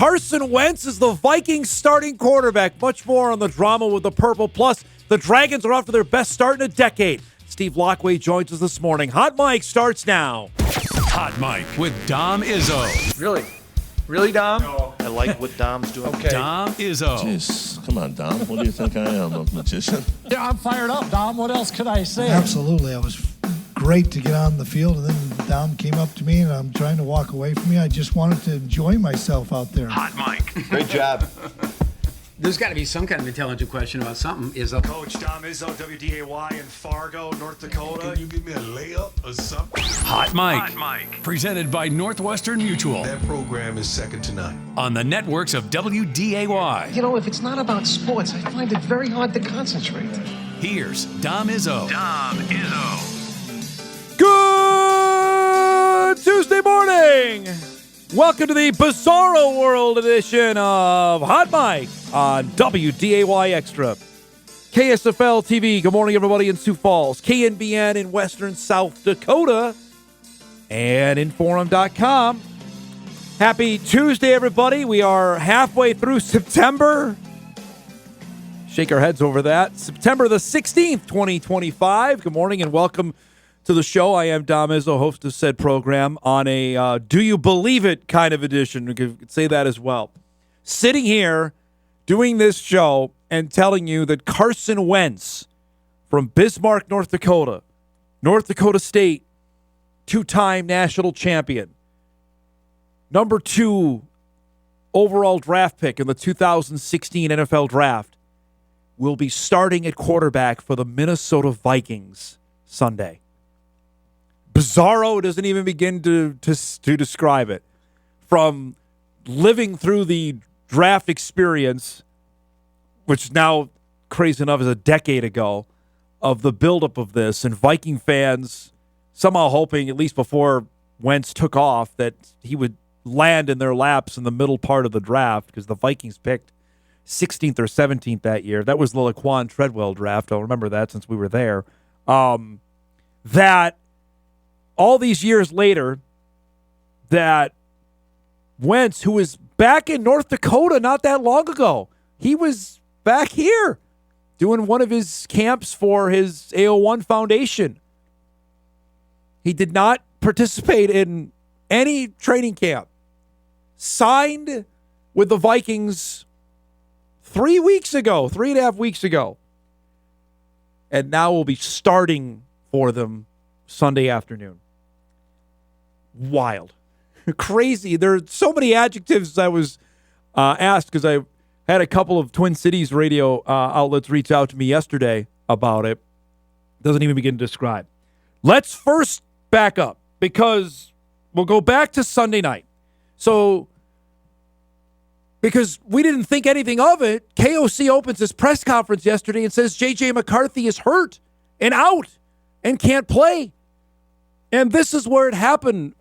Carson Wentz is the Vikings starting quarterback. Much more on the drama with the purple. Plus, the Dragons are off to their best start in a decade. Steve Laqua joins us this morning. Hot Mike starts now. Hot Mike with Dom Izzo. Really? Really, Dom? No. I like what Dom's doing. Okay. Dom Izzo. Jeez, come on, Dom. What do you think I am, a magician? Yeah, I'm fired up, Dom. What else could I say? Absolutely. It was great to get on the field, and then Dom came up to me, and I'm trying to walk away from me. I just wanted to enjoy myself out there. Hot Mike. Great job. There's got to be some kind of intelligent question about something. Coach Dom Izzo, WDAY in Fargo, North Dakota. Can you give me a layup or something? Hot Mike. Presented by Northwestern Mutual. That program is second to none. On the networks of WDAY. You know, if it's not about sports, I find it very hard to concentrate. Here's Dom Izzo. Good Tuesday morning. Welcome to the Bizarro World edition of Hot Mike on WDAY Extra. KSFL TV, good morning, everybody in Sioux Falls. KNBN in western South Dakota. And Inforum.com. Happy Tuesday, everybody. We are halfway through September. Shake our heads over that. September the 16th, 2025. Good morning and welcome to the show. I am Dom Izzo, host of said program on a Do You Believe It kind of edition. We could say that as well. Sitting here doing this show and telling you that Carson Wentz from Bismarck, North Dakota State, two-time national champion, number 2 overall draft pick in the 2016 NFL Draft, will be starting at quarterback for the Minnesota Vikings Sunday. Bizarro doesn't even begin to describe it. From living through the draft experience, which now crazy enough is a decade ago, of the buildup of this, and Viking fans somehow hoping, at least before Wentz took off, that he would land in their laps in the middle part of the draft, because the Vikings picked 16th or 17th that year. That was the Laqua Treadwell draft. I'll remember that since we were there. That all these years later, that Wentz, who was back in North Dakota not that long ago, he was back here doing one of his camps for his AO1 Foundation. He did not participate in any training camp. Signed with the Vikings 3.5 weeks ago. And now will be starting for them Sunday afternoon. Wild. Crazy. There are so many adjectives I was asked, because I had a couple of Twin Cities radio outlets reach out to me yesterday about it. Doesn't even begin to describe. Let's first back up, because we'll go back to Sunday night. So, because we didn't think anything of it, KOC opens his press conference yesterday and says J.J. McCarthy is hurt and out and can't play. And this is where it happened.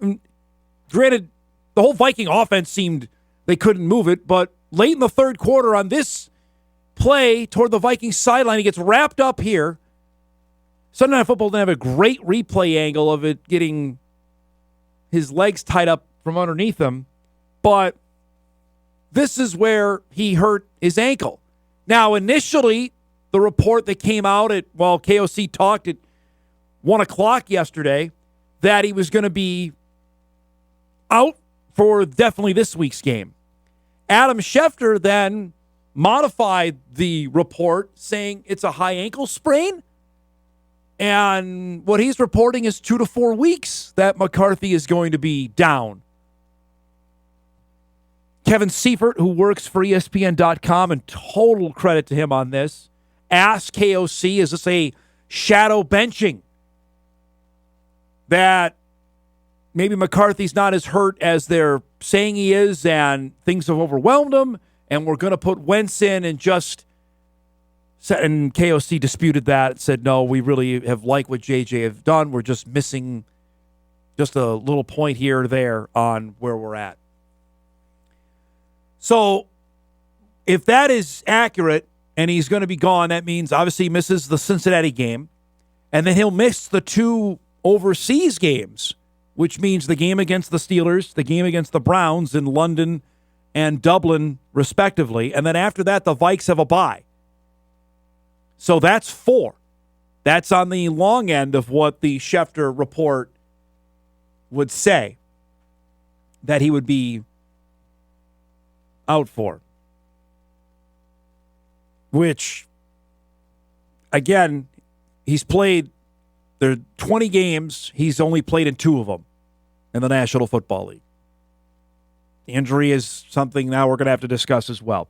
Granted, the whole Viking offense seemed they couldn't move it, but late in the third quarter on this play toward the Vikings sideline, he gets wrapped up here. Sunday Night Football didn't have a great replay angle of it getting his legs tied up from underneath him, but this is where he hurt his ankle. Now, initially, the report that came out KOC talked at 1 o'clock yesterday, that he was going to be out for definitely this week's game. Adam Schefter then modified the report, saying it's a high ankle sprain. And what he's reporting is 2 to 4 weeks that McCarthy is going to be down. Kevin Seifert, who works for ESPN.com, and total credit to him on this, asked KOC, is this a shadow benching? That maybe McCarthy's not as hurt as they're saying he is, and things have overwhelmed him, and we're going to put Wentz in and just... And KOC disputed that, said, no, we really have liked what JJ have done. We're just missing just a little point here or there on where we're at. So if that is accurate and he's going to be gone, that means obviously he misses the Cincinnati game, and then he'll miss the 2 overseas games, which means the game against the Steelers, the game against the Browns in London and Dublin, respectively. And then after that, the Vikes have a bye. So that's 4. That's on the long end of what the Schefter report would say that he would be out for. Which, again, he's played, there are 20 games. He's only played in 2 of them in the National Football League. The injury is something now we're going to have to discuss as well.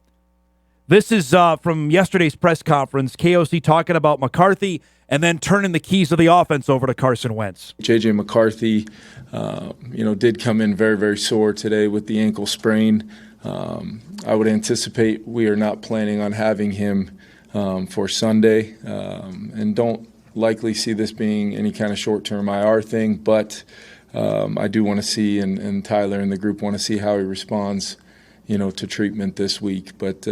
This is from yesterday's press conference, KOC talking about McCarthy and then turning the keys of the offense over to Carson Wentz. J.J. McCarthy, did come in very, very sore today with the ankle sprain. I would anticipate we are not planning on having him for Sunday and don't likely see this being any kind of short-term IR thing, but I do want to see, and Tyler and the group want to see how he responds, to treatment this week. But,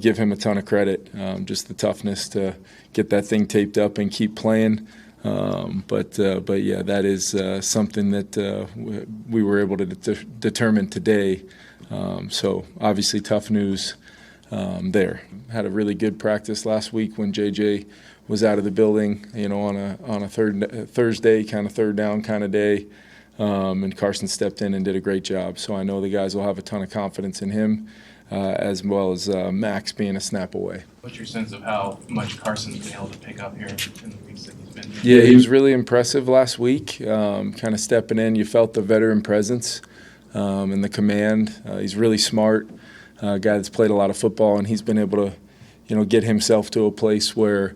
give him a ton of credit, just the toughness to get that thing taped up and keep playing. But yeah, that is something that we were able to determine today. So obviously tough news there. Had a really good practice last week when JJ was out of the building, on a Thursday, kind of third down kind of day. And Carson stepped in and did a great job. So I know the guys will have a ton of confidence in him, as well as Max being a snap away. What's your sense of how much Carson's been able to pick up here in the weeks that he's been here? Yeah, he was really impressive last week, kind of stepping in. You felt the veteran presence and the command. He's really smart, a guy that's played a lot of football, and he's been able to, get himself to a place where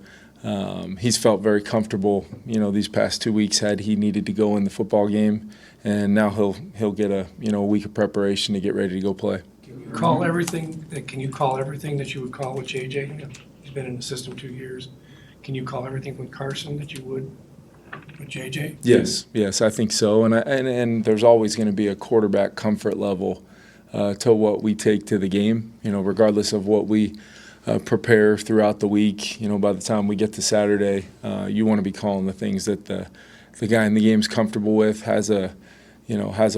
he's felt very comfortable, these past 2 weeks had he needed to go in the football game, and now he'll get a week of preparation to get ready to go play. Can you call everything that you would call with JJ? He's been in the system 2 years. Can you call everything with Carson that you would with JJ? Yes, I think so. And there's always going to be a quarterback comfort level to what we take to the game, regardless of what we prepare throughout the week. By the time we get to Saturday, you want to be calling the things that the guy in the game's comfortable with, has a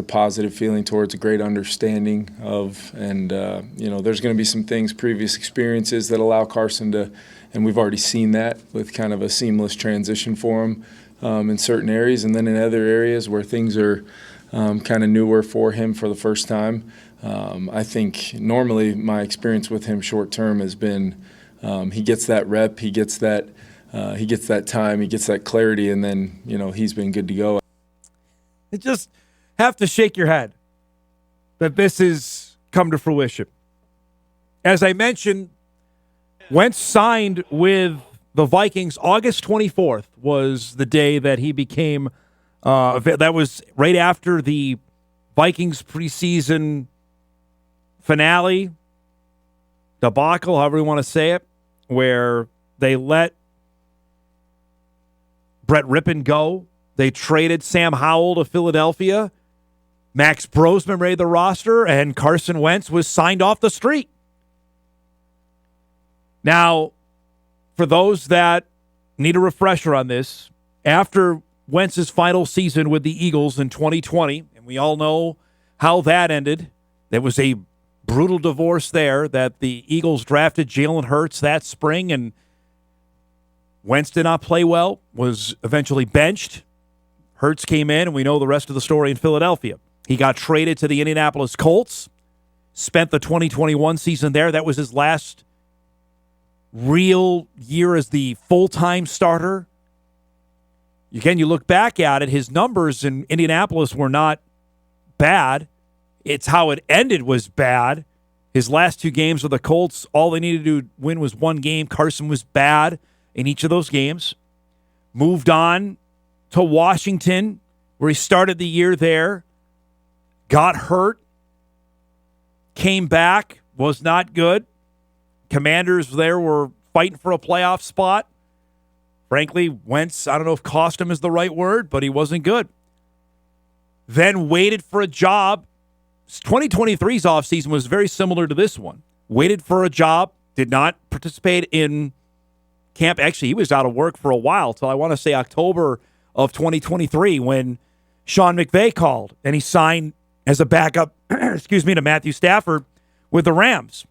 positive feeling towards, a great understanding of, and there's going to be some things, previous experiences that allow Carson to, and we've already seen that with kind of a seamless transition for him in certain areas, and then in other areas where things are kind of newer for him for the first time. I think normally my experience with him short term has been he gets that rep, he gets that time, he gets that clarity, and then he's been good to go. You just have to shake your head that this has come to fruition. As I mentioned, Wentz signed with the Vikings. August 24th was the day that he became. That was right after the Vikings preseason finale, debacle, however you want to say it, where they let Brett Rippon go. They traded Sam Howell to Philadelphia. Max Brosman made the roster, and Carson Wentz was signed off the street. Now, for those that need a refresher on this, after Wentz's final season with the Eagles in 2020, and we all know how that ended, there was a brutal divorce there that the Eagles drafted Jalen Hurts that spring, and Wentz did not play well, was eventually benched. Hurts came in, and we know the rest of the story in Philadelphia. He got traded to the Indianapolis Colts, spent the 2021 season there. That was his last real year as the full-time starter. Again, you look back at it, his numbers in Indianapolis were not bad. It's how it ended was bad. His last 2 games with the Colts, all they needed to win was 1 game. Carson was bad in each of those games. Moved on to Washington, where he started the year there. Got hurt. Came back. Was not good. Commanders there were fighting for a playoff spot. Frankly, Wentz, I don't know if cost him is the right word, but he wasn't good. Then waited for a job. 2023's offseason was very similar to this one. Waited for a job, did not participate in camp. Actually, he was out of work for a while, till I want to say October of 2023 when Sean McVay called, and he signed as a backup, to Matthew Stafford with the Rams.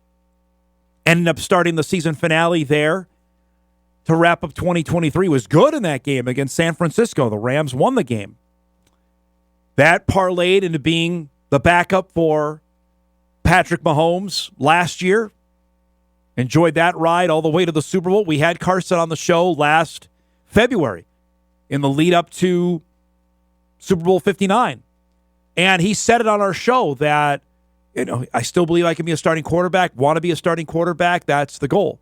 Ended up starting the season finale there to wrap up 2023. Was good in that game against San Francisco. The Rams won the game. That parlayed into being the backup for Patrick Mahomes last year. Enjoyed that ride all the way to the Super Bowl. We had Carson on the show last February in the lead up to Super Bowl 59. And he said it on our show that, I still believe I can be a starting quarterback, want to be a starting quarterback. That's the goal.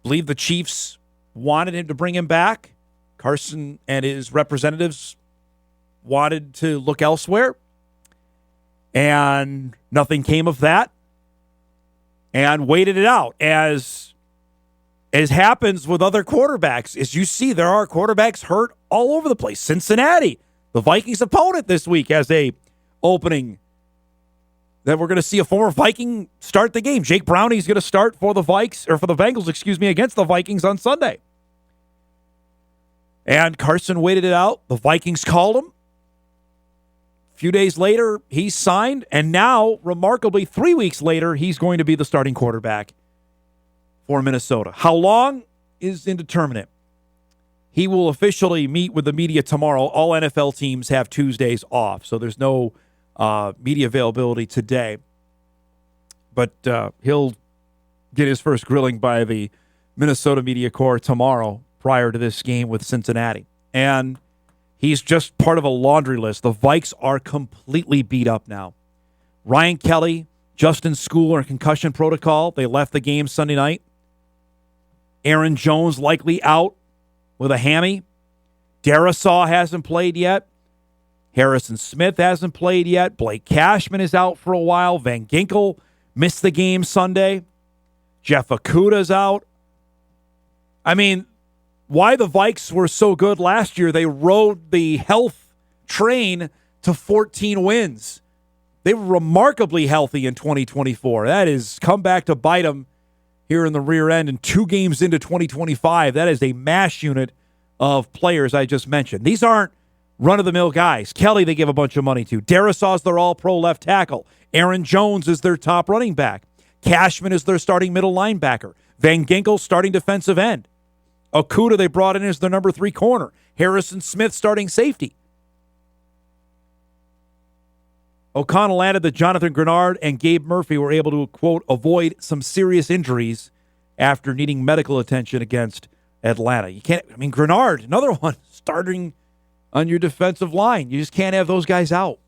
Believe the Chiefs wanted him to bring him back. Carson and his representatives wanted to look elsewhere. And nothing came of that. And waited it out. As happens with other quarterbacks, as you see, there are quarterbacks hurt all over the place. Cincinnati, the Vikings' opponent this week, has a opening that we're going to see a former Viking start the game. Jake Browning's going to start for the Bengals, against the Vikings on Sunday. And Carson waited it out. The Vikings called him. A few days later, he's signed, and now, remarkably, 3 weeks later, he's going to be the starting quarterback for Minnesota. How long is indeterminate. He will officially meet with the media tomorrow. All NFL teams have Tuesdays off, so there's no media availability today. But he'll get his first grilling by the Minnesota media corps tomorrow prior to this game with Cincinnati. And he's just part of a laundry list. The Vikes are completely beat up now. Ryan Kelly, Justin Schooler, concussion protocol. They left the game Sunday night. Aaron Jones likely out with a hammy. Darisaw hasn't played yet. Harrison Smith hasn't played yet. Blake Cashman is out for a while. Van Ginkel missed the game Sunday. Jeff Okudah's out. I mean, why the Vikes were so good last year, they rode the health train to 14 wins. They were remarkably healthy in 2024. That is come back to bite them here in the rear end. And 2 games into 2025, that is a mash unit of players I just mentioned. These aren't run-of-the-mill guys. Kelly, they give a bunch of money to. Darisaw's their all-pro left tackle. Aaron Jones is their top running back. Cashman is their starting middle linebacker. Van Ginkel, starting defensive end. Okudah, they brought in as their number 3 corner. Harrison Smith, starting safety. O'Connell added that Jonathan Grenard and Gabe Murphy were able to, quote, avoid some serious injuries after needing medical attention against Atlanta. You can't, Grenard, another one, starting on your defensive line. You just can't have those guys out.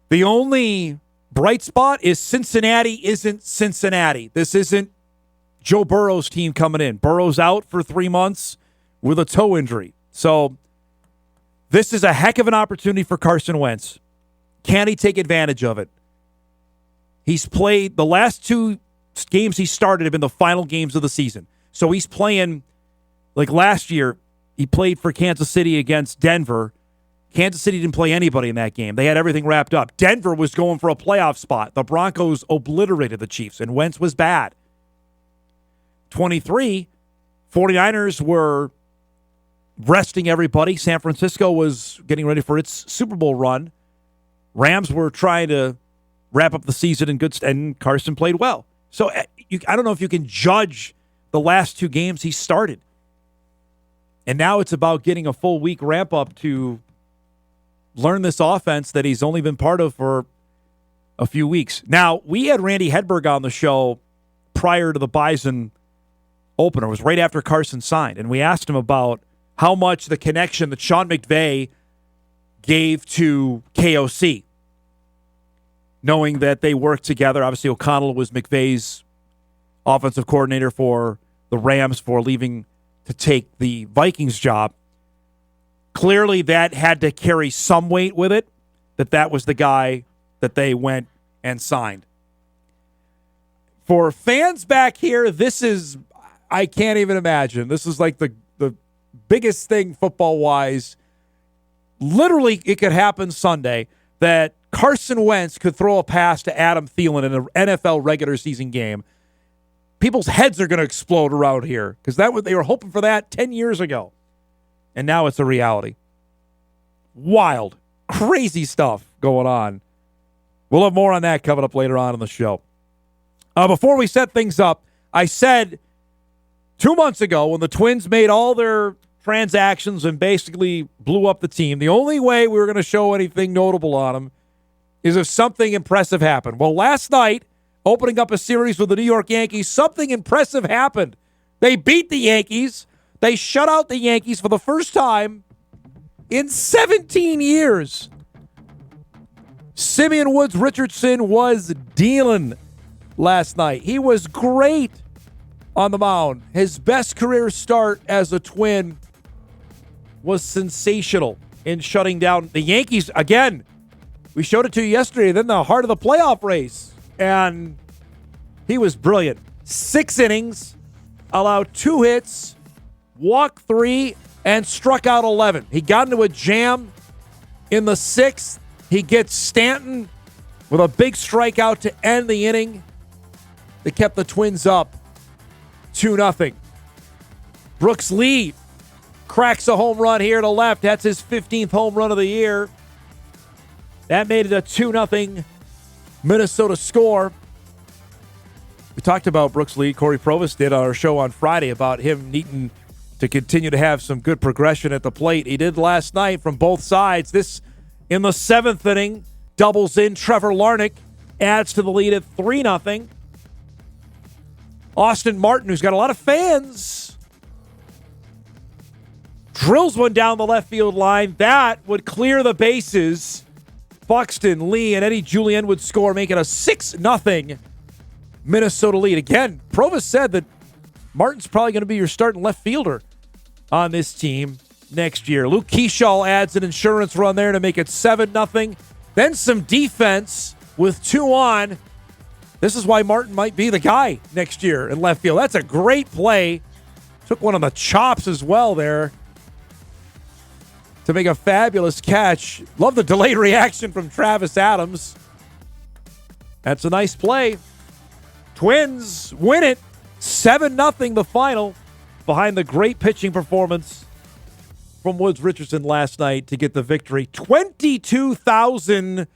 The only bright spot is Cincinnati isn't Cincinnati. This isn't Joe Burrow's team coming in. Burrow's out for 3 months with a toe injury. So this is a heck of an opportunity for Carson Wentz. Can he take advantage of it? He's played the last 2 games he started have been the final games of the season. So he's playing, like last year, he played for Kansas City against Denver. Kansas City didn't play anybody in that game. They had everything wrapped up. Denver was going for a playoff spot. The Broncos obliterated the Chiefs, and Wentz was bad. 23, 49ers were resting everybody. San Francisco was getting ready for its Super Bowl run. Rams were trying to wrap up the season in good and Carson played well. So I don't know if you can judge the last 2 games he started. And now it's about getting a full week ramp up to learn this offense that he's only been part of for a few weeks. Now, we had Randy Hedberg on the show prior to the Bison opener. It was right after Carson signed. And we asked him about how much the connection that Sean McVay gave to KOC, knowing that they worked together. Obviously, O'Connell was McVay's offensive coordinator for the Rams for leaving to take the Vikings job. Clearly, that had to carry some weight with it, that was the guy that they went and signed. For fans back here, this is, I can't even imagine. This is like the biggest thing football-wise. Literally, it could happen Sunday that Carson Wentz could throw a pass to Adam Thielen in an NFL regular season game. People's heads are going to explode around here because they were hoping for that 10 years ago. And now it's a reality. Wild. Crazy stuff going on. We'll have more on that coming up later on in the show. Before we set things up, I said 2 months ago when the Twins made all their transactions and basically blew up the team, the only way we were going to show anything notable on them is if something impressive happened. Well, last night, opening up a series with the New York Yankees, something impressive happened. They beat the Yankees. They shut out the Yankees for the first time in 17 years. Simeon Woods Richardson was dealing last night. He was great on the mound. His best career start as a Twin was sensational in shutting down the Yankees. Again, we showed it to you yesterday, then the heart of the playoff race. And he was brilliant. 6 innings, allowed 2 hits, walked 3, and struck out 11. He got into a jam in the 6th. He gets Stanton with a big strikeout to end the inning. They kept the Twins up 2-0. Brooks Lee cracks a home run here to left. That's his 15th home run of the year. That made it a 2-0 Minnesota score. We talked about Brooks Lee. Corey Provis did on our show on Friday about him needing to continue to have some good progression at the plate. He did last night from both sides. This in the 7th inning, doubles in. Trevor Larnach adds to the lead at 3-0. Austin Martin, who's got a lot of fans, drills one down the left field line. That would clear the bases. Buxton, Lee, and Eddie Julien would score, making a 6-0 Minnesota lead. Again, Provis said that Martin's probably going to be your starting left fielder on this team next year. Luke Keeschall adds an insurance run there to make it 7-0. Then some defense with 2 on. This is why Martin might be the guy next year in left field. That's a great play. Took one on the chops as well there to make a fabulous catch. Love the delayed reaction from Travis Adams. That's a nice play. Twins win it. 7-0 the final behind the great pitching performance from Woods Richardson last night to get the victory. 22,000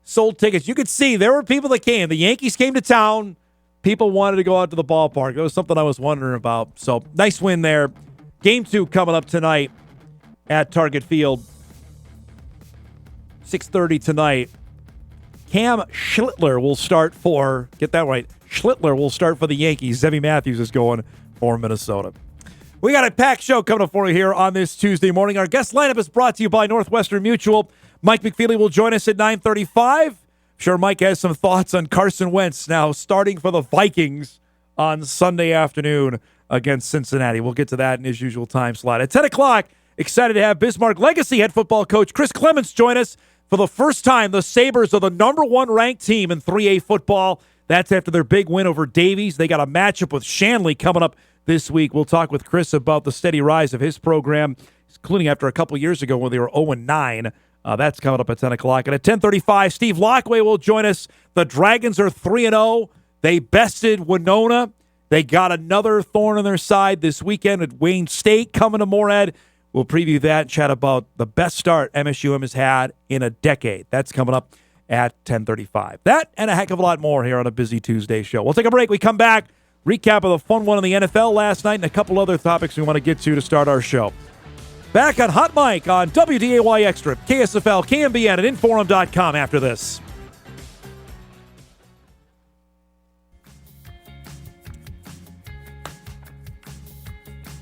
sold tickets. You could see there were people that came. The Yankees came to town. People wanted to go out to the ballpark. It was something I was wondering about. So nice win there. Game 2 coming up tonight at Target Field. 6:30 tonight. Cam Schlittler will start for, get that right, Schlittler will start for the Yankees. Zebby Matthews is going for Minnesota. We got a packed show coming up for you here on this Tuesday morning. Our guest lineup is brought to you by Northwestern Mutual. Mike McFeely will join us at 9:35. I'm sure Mike has some thoughts on Carson Wentz now starting for the Vikings on Sunday afternoon against Cincinnati. We'll get to that in his usual time slot. At 10 o'clock, excited to have Bismarck Legacy head football coach Chris Clements join us. For the first time, the Sabres are the number 1 ranked team in 3A football. That's after their big win over Davies. They got a matchup with Shanley coming up this week. We'll talk with Chris about the steady rise of his program, including after a couple years ago when they were 0-9. That's coming up at 10 o'clock. And at 10:35, Steve Laqua will join us. The Dragons are 3-0. They bested Winona. They got another thorn on their side this weekend at Wayne State coming to Moorhead. We'll preview that and chat about the best start MSUM has had in a decade. That's coming up at 10:35. That and a heck of a lot more here on a busy Tuesday show. We'll take a break. We come back. Recap of the fun one in the NFL last night and a couple other topics we want to get to start our show. Back on Hot Mic on WDAY Extra, KSFL, KMBN, and Inforum.com after this.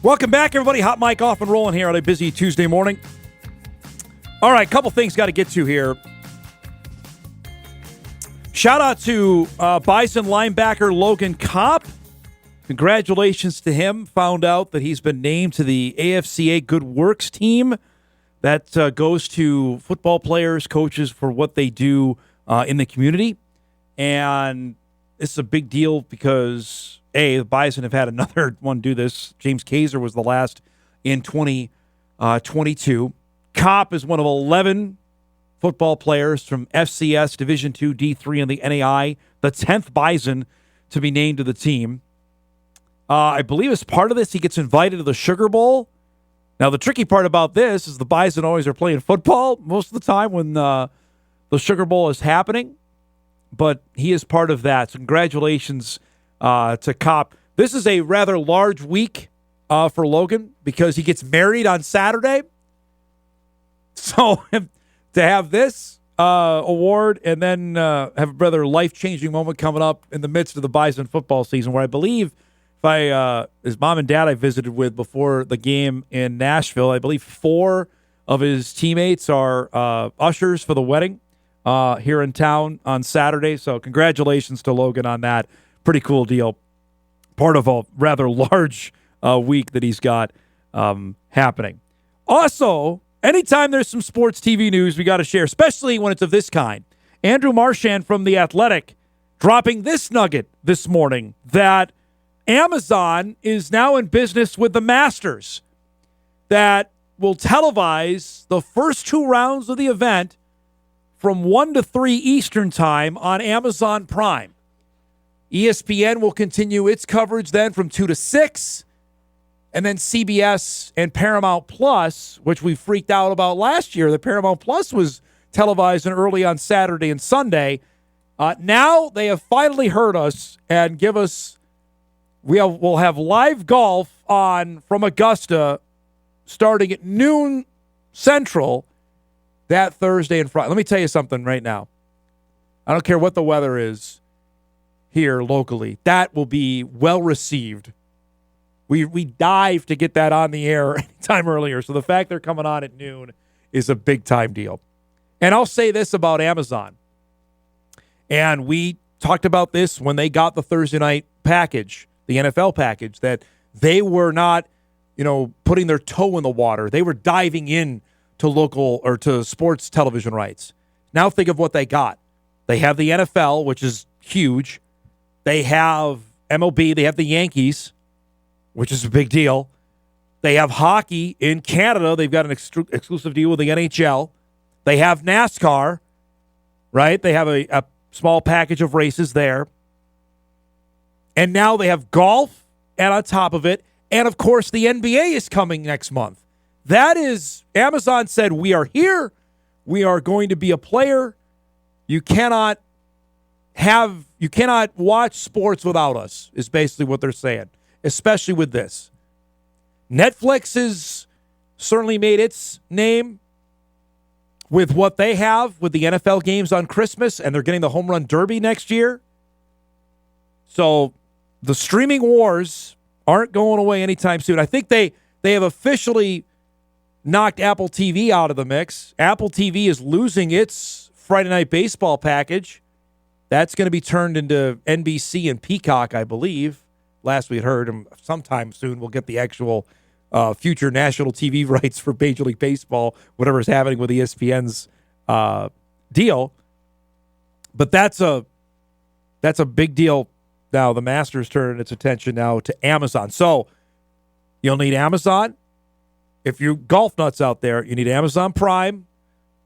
Welcome back, everybody. Hot Mic off and rolling here on a busy Tuesday morning. All right, couple things got to get to here. Shout out to Bison linebacker Logan Kopp. Congratulations to him. Found out that he's been named to the AFCA Good Works team. That goes to football players, coaches for what they do in the community. And this is a big deal because, the Bison have had another one do this. James Kaiser was the last in 2022. Kopp is one of 11 football players from FCS Division II D3 and the NAI, the 10th Bison to be named to the team. I believe as part of this, he gets invited to the Sugar Bowl Now, the tricky part about this is the Bison always are playing football most of the time when the Sugar Bowl is happening, but he is part of that. So congratulations to Cop. This is a rather large week for Logan because he gets married on Saturday. So to have this award and then have a rather life-changing moment coming up in the midst of the Bison football season, where I believe his mom and dad I visited with before the game in Nashville, I believe 4 of his teammates are ushers for the wedding here in town on Saturday. So congratulations to Logan on that. Pretty cool deal. Part of a rather large week that he's got happening. Also, anytime there's some sports TV news we got to share, especially when it's of this kind. Andrew Marchand from The Athletic dropping this nugget this morning that Amazon is now in business with the Masters that will televise the first 2 rounds of the event from 1 to 3 Eastern time on Amazon Prime. ESPN will continue its coverage then from 2 to 6, and then CBS and Paramount Plus, which we freaked out about last year. The Paramount Plus was televised early on Saturday and Sunday. Now they have finally heard us and give us. We'll have live golf on from Augusta starting at noon Central that Thursday and Friday. Let me tell you something right now. I don't care what the weather is here locally. That will be well received. We dive to get that on the air anytime earlier. So the fact they're coming on at noon is a big time deal. And I'll say this about Amazon. And we talked about this when they got the Thursday night package, the NFL package, that they were not, putting their toe in the water. They were diving in to local or to sports television rights. Now think of what they got. They have the NFL, which is huge. They have MLB. They have the Yankees, which is a big deal. They have hockey in Canada. They've got an exclusive deal with the NHL. They have NASCAR, right? They have a small package of races there. And now they have golf, and on top of it, and of course the NBA is coming next month. That is, Amazon said, we are here. We are going to be a player. You cannot watch sports without us, is basically what they're saying, especially with this. Netflix has certainly made its name with what they have with the NFL games on Christmas, and they're getting the Home Run Derby next year. So the streaming wars aren't going away anytime soon. I think they have officially knocked Apple TV out of the mix. Apple TV is losing its Friday Night Baseball package. That's going to be turned into NBC and Peacock, I believe. Last we had heard, and sometime soon we'll get the actual future national TV rights for Major League Baseball, whatever's happening with ESPN's deal. But that's a big deal now. The Masters turning its attention now to Amazon. So you'll need Amazon. If you're golf nuts out there, you need Amazon Prime,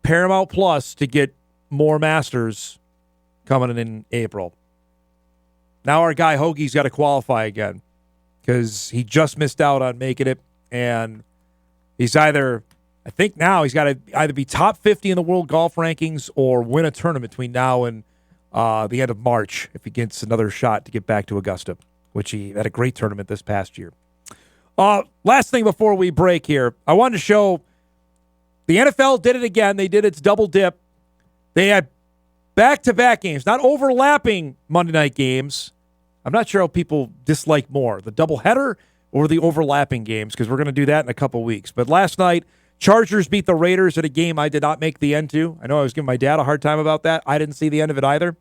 Paramount Plus to get more Masters coming in April. Now our guy Hoagie's got to qualify again because he just missed out on making it, and he's got to either be top 50 in the world golf rankings or win a tournament between now and the end of March if he gets another shot to get back to Augusta, which he had a great tournament this past year. Last thing before we break here, I wanted to show the NFL did it again. They did its double dip. They had back-to-back games, not overlapping Monday night games. I'm not sure how people dislike more, the doubleheader or the overlapping games, because we're going to do that in a couple weeks. But last night, Chargers beat the Raiders at a game I did not make the end to. I know I was giving my dad a hard time about that. I didn't see the end of it either.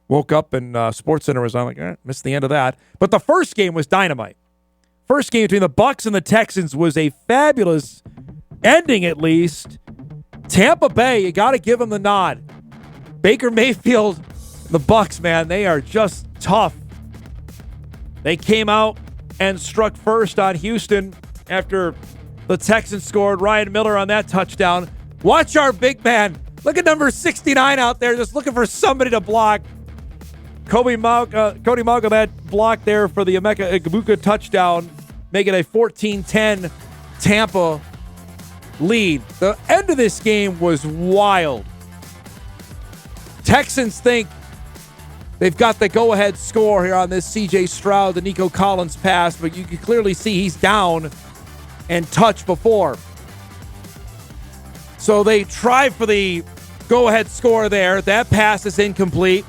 Woke up and SportsCenter was on, like, missed the end of that. But the first game was dynamite. First game between the Bucs and the Texans was a fabulous ending, at least. Tampa Bay, you got to give them the nod. Baker Mayfield, the Bucs, man, they are just tough. They came out and struck first on Houston after the Texans scored. Ryan Miller on that touchdown. Watch our big man. Look at number 69 out there just looking for somebody to block. Cody Mauga, that block there for the Emeka Egbuka touchdown, make it a 14-10 Tampa lead. The end of this game was wild. Texans think they've got the go-ahead score here on this C.J. Stroud to Nico Collins pass, but you can clearly see he's down and touched before. So they try for the go-ahead score there. That pass is incomplete.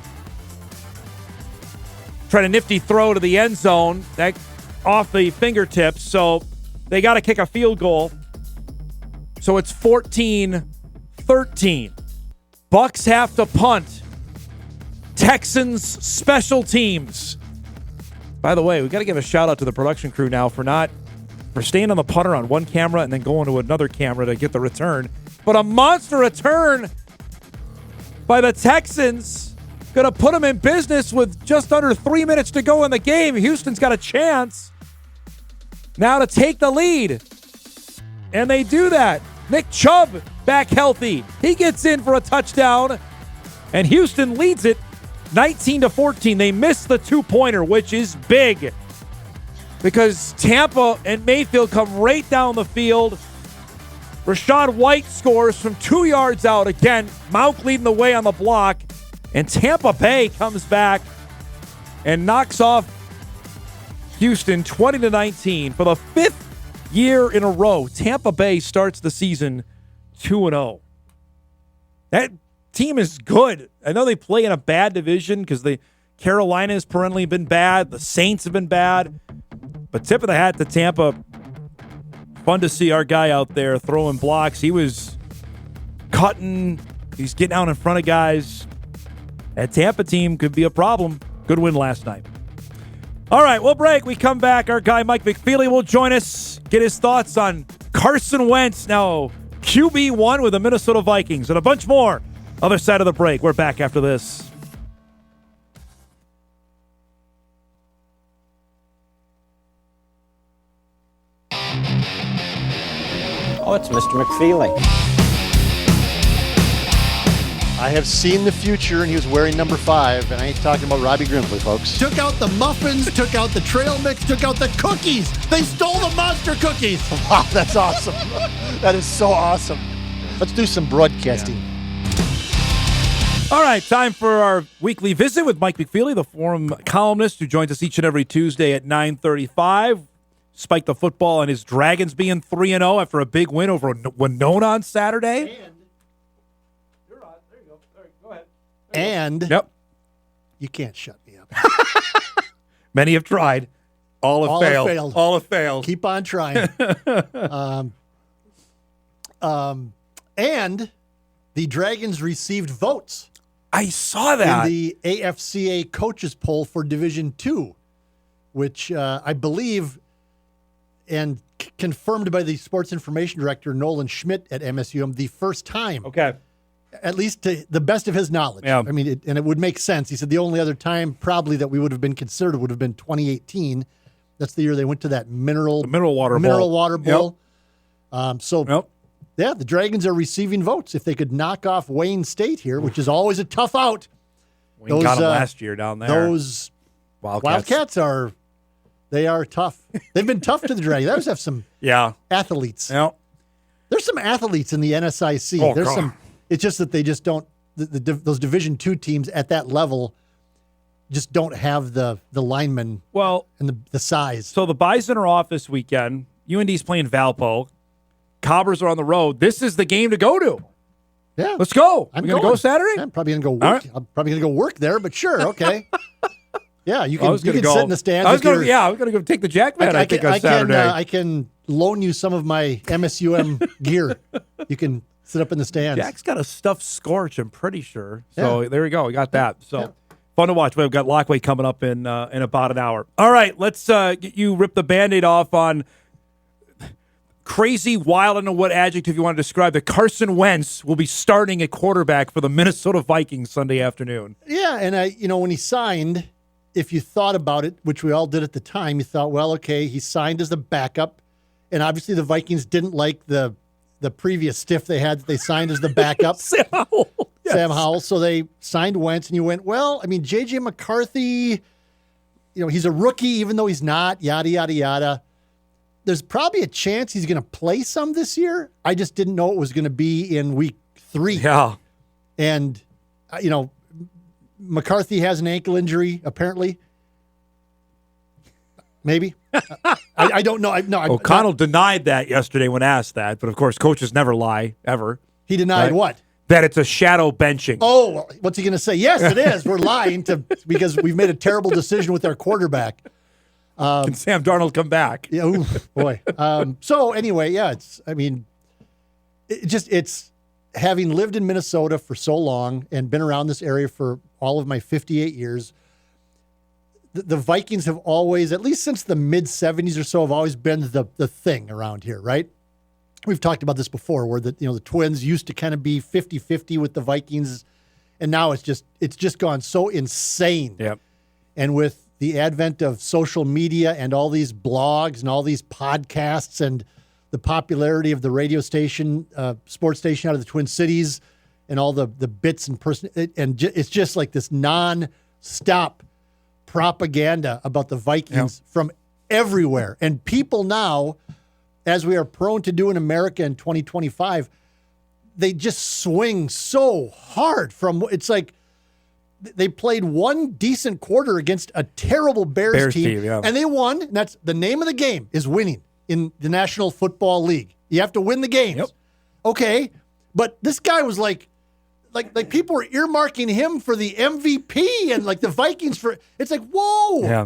Trying a nifty throw to the end zone. That off the fingertips, so they got to kick a field goal. So it's 14-13. Bucks have to punt. Texans special teams. By the way, we got to give a shout out to the production crew now for staying on the punter on one camera and then going to another camera to get the return. But a monster return by the Texans. Going to put them in business with just under 3 minutes to go in the game. Houston's got a chance now to take the lead. And they do that. Nick Chubb back healthy. He gets in for a touchdown. And Houston leads it 19-14. They missed the two-pointer, which is big. Because Tampa and Mayfield come right down the field. Rachaad White scores from 2 yards out. Again, Mauk leading the way on the block. And Tampa Bay comes back and knocks off Houston 20-19. For the fifth year in a row, Tampa Bay starts the season 2-0. That team is good. I know they play in a bad division because Carolina has perennially been bad. The Saints have been bad. But tip of the hat to Tampa. Fun to see our guy out there throwing blocks. He was cutting. He's getting out in front of guys. That Tampa team could be a problem. Good win last night. All right, we'll break. We come back. Our guy Mike McFeely will join us, get his thoughts on Carson Wentz, now QB1 with the Minnesota Vikings, and a bunch more. Other side of the break. We're back after this. Oh, it's Mr. McFeely. I have seen the future, and he was wearing number 5, and I ain't talking about Robbie Grimsley, folks. Took out the muffins, took out the trail mix, took out the cookies. They stole the monster cookies. Wow, that's awesome. That is so awesome. Let's do some broadcasting. All right, time for our weekly visit with Mike McFeely, the Forum columnist who joins us each and every Tuesday at 9:35. Spike the football and his Dragons being 3-0 after a big win over Winona on Saturday. And yep, you can't shut me up. Many have tried. All have failed. All have failed. Keep on trying. And the Dragons received votes. I saw that. In the AFCA coaches poll for Division II, which I believe and confirmed by the sports information director, Nolan Schmidt at MSUM, the first time. Okay. At least to the best of his knowledge. Yeah. I mean, it would make sense. He said the only other time probably that we would have been considered would have been 2018. That's the year they went to that mineral water bowl. Yep. Yeah, the Dragons are receiving votes. If they could knock off Wayne State here, which is always a tough out. Wayne got them last year down there. Those Wildcats are tough. They've been tough to the Dragons. They always have some athletes. Yeah. There's some athletes in the NSIC. Oh, There's God. some. It's just that they just don't. Those Division II teams at that level just don't have the linemen. And the size. So the Bison are off this weekend. UND's playing Valpo. Cobbers are on the road. This is the game to go to. Yeah, let's go. I'm going to go Saturday. I'm probably going to go work. Right. I'm probably going to go work there. But sure, okay. Yeah, you can sit in the stands. I was going to go take the Jackman. I think on Saturday. I can loan you some of my MSUM gear. You can sit up in the stands. Jack's got a stuffed scorch, I'm pretty sure. So there we go. We got that. So fun to watch. We've got Laqua coming up in about an hour. All right, let's get you rip the Band-Aid off on crazy, wild, I don't know what adjective you want to describe. That Carson Wentz will be starting at quarterback for the Minnesota Vikings Sunday afternoon. Yeah, and when he signed, if you thought about it, which we all did at the time, you thought, well, okay, he signed as the backup, and obviously the Vikings didn't like the previous stiff they had that they signed as the backup. Sam Howell. Yes. Sam Howell. So they signed Wentz, and you went, well, I mean, J.J. McCarthy, he's a rookie, even though he's not, yada, yada, yada. there's probably a chance he's going to play some this year. I just didn't know it was going to be in week 3. Yeah. And, McCarthy has an ankle injury, apparently. Maybe. I don't know. O'Connell denied that yesterday when asked that, but of course, coaches never lie, ever. He denied what? That it's a shadow benching. Oh, well, what's he going to say? Yes, it is. We're lying because we've made a terrible decision with our quarterback. Can Sam Darnold come back? Yeah, ooh, boy. So anyway, yeah, it's having lived in Minnesota for so long and been around this area for all of my 58 years. The Vikings have always, at least since the mid 70s or so, have always been the thing around here, right? We've talked about this before, where the Twins used to kind of be 50-50 with the Vikings, and now it's just gone so insane. Yep. And with the advent of social media and all these blogs and all these podcasts and the popularity of the radio station, sports station out of the Twin Cities, and all the bits and it's just like this non-stop propaganda about the Vikings from everywhere. And people now, as we are prone to do in America in 2025, they just swing so hard from, it's like they played one decent quarter against a terrible Bears team and they won. And that's the name of the game, is winning in the National Football League. You have to win the games. Yep. Okay. But this guy was like people were earmarking him for the MVP and like the Vikings for, it's like, whoa. Yeah.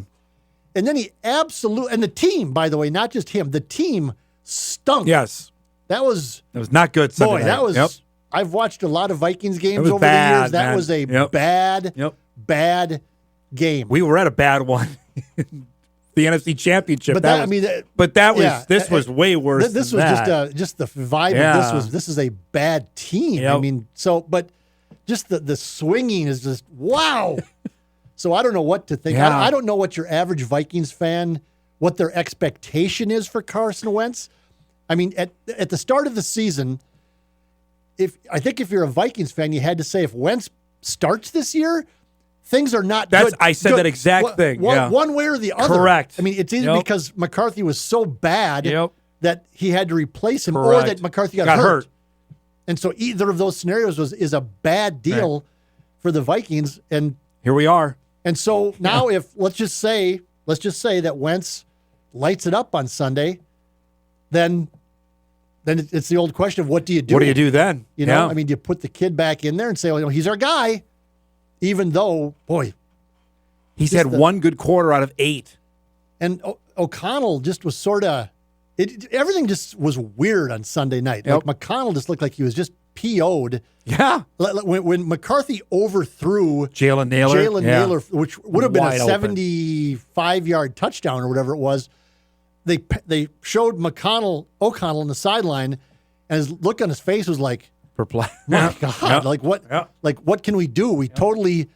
And then and the team, by the way, not just him, the team stunk. Yes. That was not good Sunday night. That was, I've watched a lot of Vikings games over the years. That was a bad game. We were at a bad one. The NFC Championship. But this was way worse. This was just the vibe of this is a bad team. Yep. I mean, but just the swinging is just wow. So I don't know what to think. Yeah. I don't know what your average Vikings fan, what their expectation is for Carson Wentz. I mean, at the start of the season, if you're a Vikings fan, you had to say if Wentz starts this year, things are not good. I said that exact thing. One way or the other. Correct. I mean, it's either because McCarthy was so bad that he had to replace him, Correct. or that McCarthy got hurt. And so either of those scenarios is a bad deal for the Vikings. And here we are. And so now, if let's just say that Wentz lights it up on Sunday, then it's the old question of what do you do? What do you do then? I mean, do you put the kid back in there and say, well, he's our guy, even though, boy, he's had one good quarter out of 8. And O'Connell just was sort of, everything just was weird on Sunday night. Yep. Like McConnell just looked like he was just PO'd. Yeah. When McCarthy overthrew Jalen Naylor, which would have been a Wide open. 75-yard touchdown or whatever it was, they showed O'Connell on the sideline, and his look on his face was like, perplexed. my God, like what can we do? We totally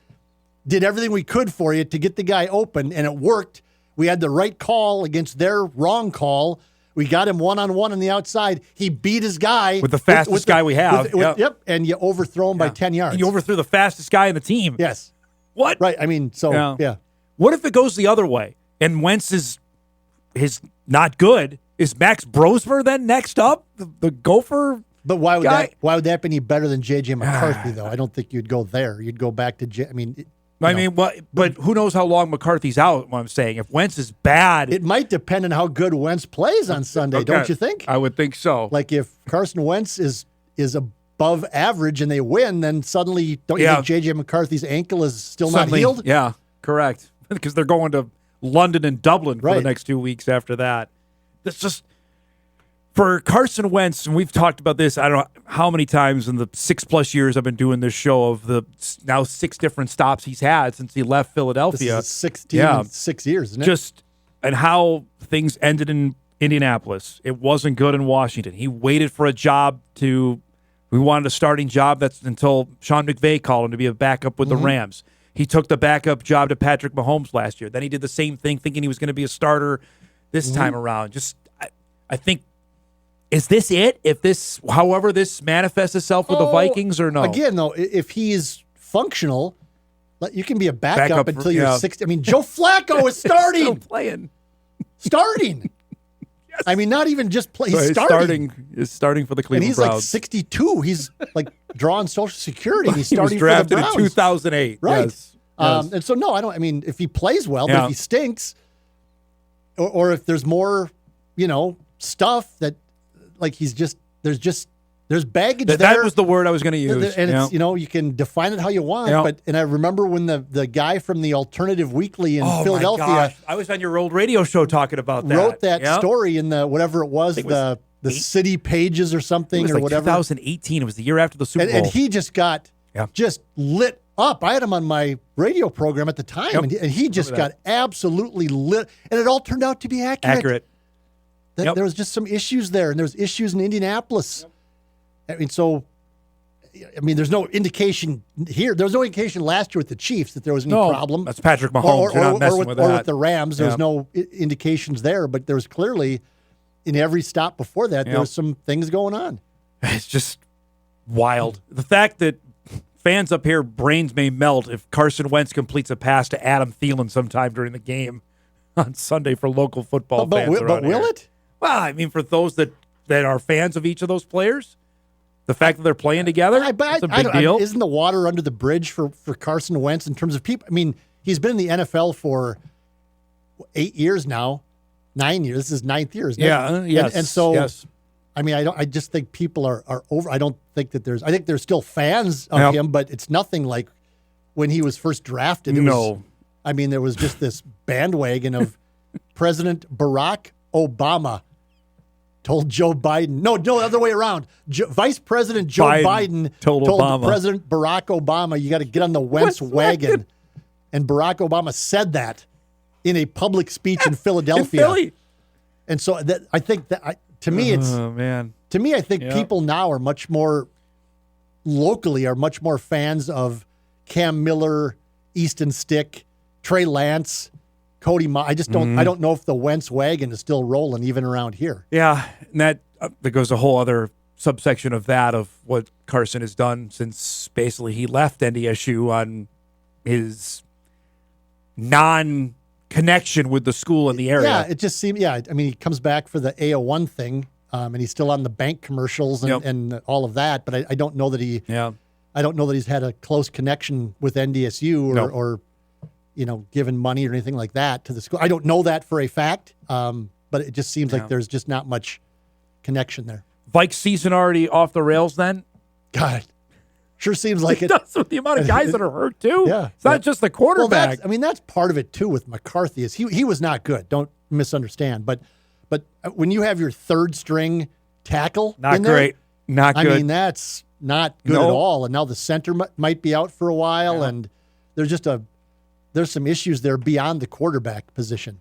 did everything we could for you to get the guy open, and it worked. We had the right call against their wrong call. We got him one-on-one on the outside. He beat his guy. With the fastest guy we have. Yep, and you overthrow him by 10 yards. You overthrew the fastest guy in the team. Yes. What? Right, I mean, so, yeah. What if it goes the other way, and Wentz is not good? Is Max Brosmer then next up? The Gopher But why would guy? that be any better than J.J. McCarthy, though? I don't think you'd go there. You'd go back to but who knows how long McCarthy's out, what I'm saying. If Wentz is bad. It might depend on how good Wentz plays on Sunday, don't you think? I would think so. Like if Carson Wentz is above average and they win, then suddenly don't you think J.J. McCarthy's ankle is still not healed? Yeah, correct. Because they're going to London and Dublin for the next 2 weeks after that. That's just... For Carson Wentz, and we've talked about this, I don't know how many times in the 6+ years I've been doing this show of the now 6 different stops he's had since he left Philadelphia. This is 16 in 6 years, isn't it? And how things ended in Indianapolis. It wasn't good in Washington. He waited for a job we wanted a starting job until Sean McVay called him to be a backup with the Rams. He took the backup job to Patrick Mahomes last year. Then he did the same thing thinking he was going to be a starter this time around. I think, is this it? However this manifests itself with the Vikings or no? Again, though, if he's functional, you can be a backup until you're 60. I mean, Joe Flacco is starting. Still playing. Starting. I mean, not even just play. He's He's starting for the Cleveland and he's Browns. like 62. He's like drawing Social Security. And he's He was starting for the drafted in Browns. 2008. Right. Yes. Yes. And so, no, I don't. I mean, if he plays well, but Yeah. if he stinks, or if there's more, stuff that, like there's baggage there. That was the word I was going to use. And Yeah. it's, you can define it how you want. Yeah. And I remember when the guy from the Alternative Weekly in Oh, Philadelphia my gosh. I was on your old radio show talking about that. wrote that Yep. story in the whatever it was, the city pages or something It was or like whatever. 2018. It was the year after the Super Bowl. And he just got just lit up. I had him on my radio program at the time, Yep. and he just got absolutely lit. And it all turned out to be accurate. That there was just some issues there, and there was issues in Indianapolis. I mean, there's no indication here. There was no indication last year with the Chiefs that there was any problem. That's Patrick Mahomes. You're not messing with that. Or with the Rams. There was no indications there, but there was clearly, in every stop before that, there was some things going on. It's just wild. The fact that fans up here, brains may melt if Carson Wentz completes a pass to Adam Thielen sometime during the game on Sunday for local football fans. But will it? Well, I mean, for those that are fans of each of those players, the fact that they're playing together, it's a big deal. Isn't the water under the bridge for Carson Wentz in terms of people? I mean, he's been in the NFL for 8 years now, 9 years. This is his 9th year, isn't it? Yeah, yes. And so, yes. I mean, I just think people are over. I don't think that I think there's still fans of him, but it's nothing like when he was first drafted. I mean, there was just this bandwagon of President Barack Obama told Joe Biden. No, the other way around. Vice President Joe Biden told President Barack Obama, you got to get on the Wentz wagon. And Barack Obama said that in a public speech in Philadelphia. In Philly. And so I think that to me, I think people now are much more fans of Cam Miller, Easton Stick, Trey Lance, Cody. I just don't. I don't know if the Wentz wagon is still rolling even around here. Yeah, and that goes a whole other subsection of that of what Carson has done since basically he left NDSU on his non-connection with the school in the area. Yeah, it just seemed. Yeah, I mean, he comes back for the AO1 thing, and he's still on the bank commercials and all of that. But I don't know that he. Yeah. I don't know that he's had a close connection with NDSU or given money or anything like that to the school. I don't know that for a fact, but it just seems like there's just not much connection there. Vikes season already off the rails then? God, sure seems like it. Does with the amount of guys that are hurt too. Yeah. It's not just the quarterback. Well, that's part of it too with McCarthy is he was not good. Don't misunderstand. But when you have your third string tackle not in there, great. Not good. I mean, that's not good at all. And now the center might be out for a while, and there's some issues there beyond the quarterback position.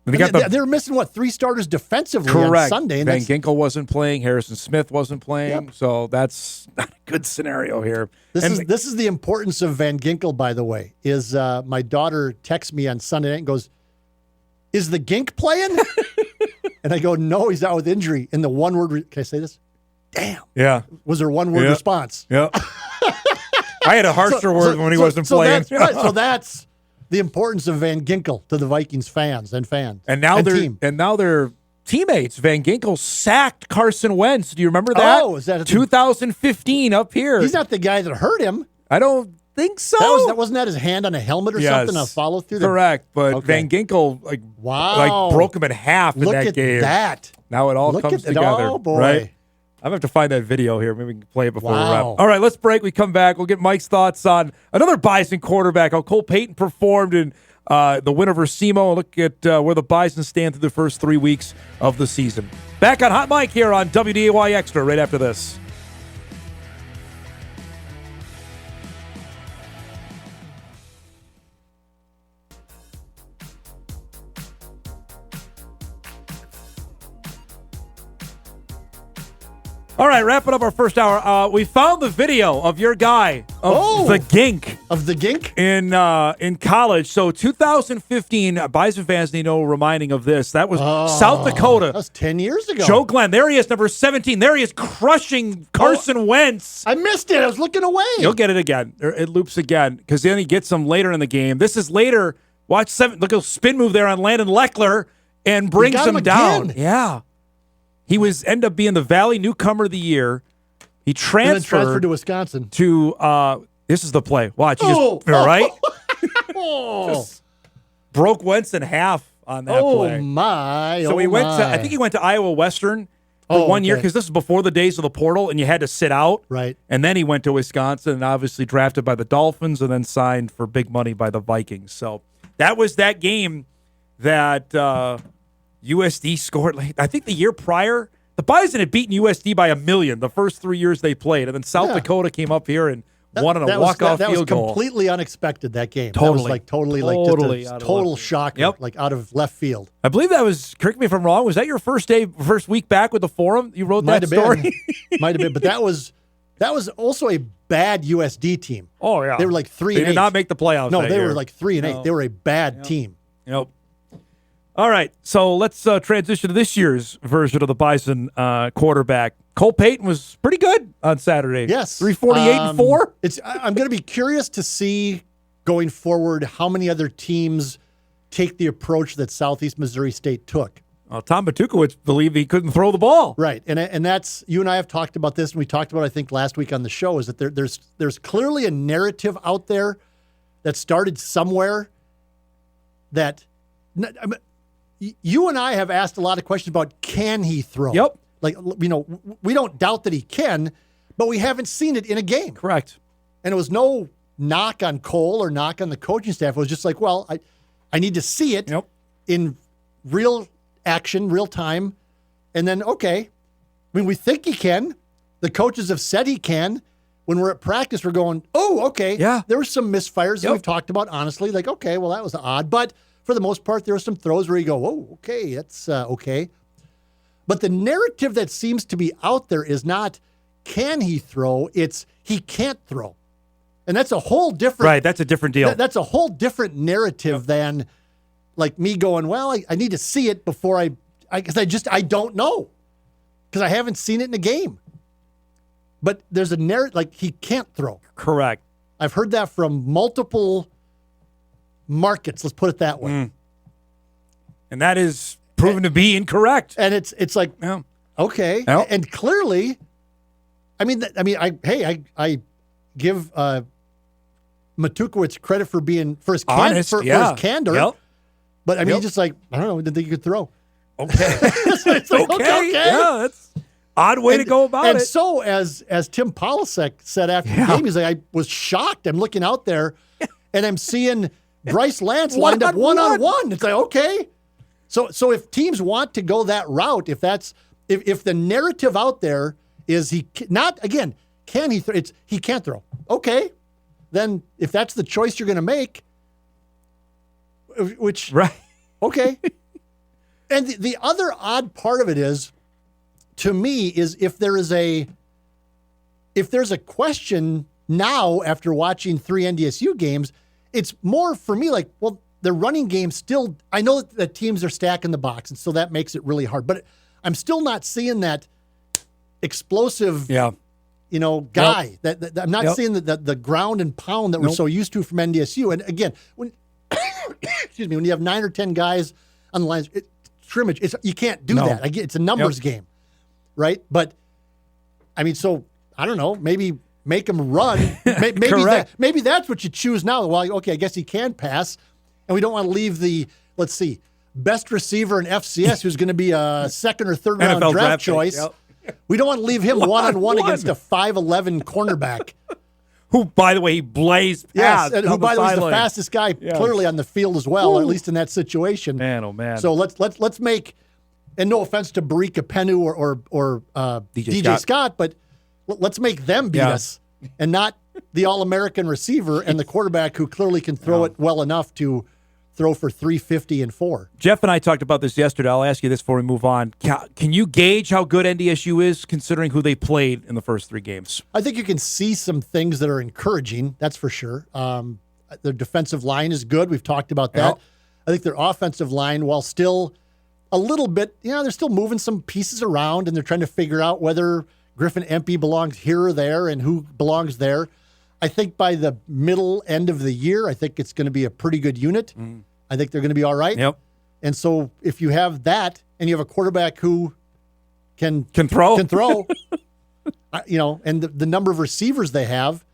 They're missing, 3 starters defensively on Sunday. And Van Ginkel wasn't playing. Harrison Smith wasn't playing. Yep. So that's not a good scenario here. This is the importance of Van Ginkel, by the way, is my daughter texts me on Sunday night and goes, is the Gink playing? And I go, no, he's out with injury. And the one word, can I say this? Damn. Yeah. Was her one word response. Yeah. I had a harsher word when he wasn't playing. So that's the importance of Van Ginkel to the Vikings fans. And now they're teammates. Van Ginkel sacked Carson Wentz. Do you remember that? Oh, is that 2015 up here? He's not the guy that hurt him. I don't think so. Wasn't that his hand on a helmet or something? A follow through. Correct, but Van Ginkel broke him in half in that game. Look at that. Now it all comes together. Oh boy. Right? I'm going to have to find that video here. Maybe we can play it before we wrap. Wow. All right, let's break. We come back. We'll get Mike's thoughts on another Bison quarterback, how Cole Payton performed in the win over SEMO. Look at where the Bison stand through the first 3 weeks of the season. Back on Hot Mike here on WDAY Extra right after this. All right, wrapping up our first hour. We found the video of your guy, the Gink. Of the Gink? In college. So 2015, Bison fans need no reminding of this. That was South Dakota. That was 10 years ago. Joe Glenn. There he is, number 17. There he is crushing Carson Wentz. I missed it. I was looking away. You'll get it again. It loops again because then he gets him later in the game. This is later. Watch 7. Look at a spin move there on Landon Leckler. and brings got him him down. again. Yeah. He end up being the Valley Newcomer of the Year. He And then transferred to Wisconsin. to this is the play. Watch. He Oh. just, all right? Oh, Just broke Wentz in half on that play. My. So he went to, I think he went to Iowa Western for 1 year, because this is before the days of the portal and you had to sit out. Right. And then he went to Wisconsin and obviously drafted by the Dolphins and then signed for big money by the Vikings. So that was that game that USD scored. I think the year prior, the Bison had beaten USD by 1 million the first 3 years they played. And then South Dakota came up here and won on a walk-off field goal. That was completely unexpected, that game. Totally. That was Totally just out a of total left field. shocker, Yep. like out of left field. I believe that was, correct me if I'm wrong, was that your first week back with the Forum? You wrote that story? Might have been, but that was also a bad USD team. Oh, yeah. They were like 3-8. They did not make the playoffs. No, that they year. were like 3-8. No. They were a bad team. Yep. All right, so let's transition to this year's version of the Bison quarterback. Cole Payton was pretty good on Saturday. Yes. 348 and 4. I'm going to be curious to see going forward how many other teams take the approach that Southeast Missouri State took. Tom Batukowicz believed he couldn't throw the ball. Right, and that's, you and I have talked about this, and we talked about it, I think, last week on the show, is that there's clearly a narrative out there that started somewhere that you and I have asked a lot of questions about, can he throw? Yep. Like, we don't doubt that he can, but we haven't seen it in a game. Correct. And it was no knock on Cole or knock on the coaching staff. It was just like, well, I need to see it in real action, real time. And then, okay, I mean, we think he can. The coaches have said he can. When we're at practice, we're going, oh, okay. Yeah. There were some misfires that we've talked about, honestly. Like, okay, well, that was odd. But for the most part, there were some throws where you go, oh, okay, that's okay. But the narrative that seems to be out there is not, can he throw? It's, he can't throw. And that's a whole different... Right, that's a different deal. That's a whole different narrative than like me going, well, I need to see it before because I don't know. Because I haven't seen it in a game. But there's a narrative, like, he can't throw. Correct. I've heard that from multiple markets, let's put it that way. And that is proven to be incorrect. And it's like, okay. Yep. And clearly, I give Matukowicz credit for his honest, for his candor. Yep. But I mean, he's just like, I don't know, didn't think you could throw. Okay. It's like, okay. Yeah, that's odd way to go about and it. And so, as Tim Polasek said after the game, he's like, I was shocked. I'm looking out there, and I'm seeing Bryce Lance lined up one-on-one. It's like, okay. So if teams want to go that route, if the narrative out there is can he throw? It's he can't throw. Okay, then if that's the choice you're going to make, which right, okay. And the other odd part of it is, to me, is if there's a question now after watching 3 NDSU games, it's more for me like, well, the running game still, I know that teams are stacking the box, and so that makes it really hard. But I'm still not seeing that explosive, guy. That I'm not seeing the ground and pound that we're so used to from NDSU. And again, when when you have 9 or 10 guys on the lines, scrimmage, you can't do that. It's a numbers game, right? But I mean, so I don't know. Maybe make him run. Maybe that's what you choose now. Well, okay, I guess he can pass, and we don't want to leave the best receiver in FCS who's going to be a second or third round draft choice. We don't want to leave him one-on-one against a 5'11" cornerback. Who, by the way, he blazed past. Yes, and who, by the way, is the fastest guy clearly on the field as well, at least in that situation. Man, oh man. So let's make, and no offense to Barika Penu or DJ Scott, but let's make them beat us, and not the All-American receiver and the quarterback who clearly can throw it well enough to throw for 350 and 4. Jeff and I talked about this yesterday. I'll ask you this before we move on. Can you gauge how good NDSU is considering who they played in the first 3 games? I think you can see some things that are encouraging, that's for sure. Their defensive line is good. We've talked about that. I think their offensive line, while still a little bit, they're still moving some pieces around, and they're trying to figure out whether Griffin Empey belongs here or there and who belongs there. I think by the middle end of the year, I think it's going to be a pretty good unit. I think they're going to be all right. Yep. And so if you have that and you have a quarterback who can throw, and the number of receivers they have,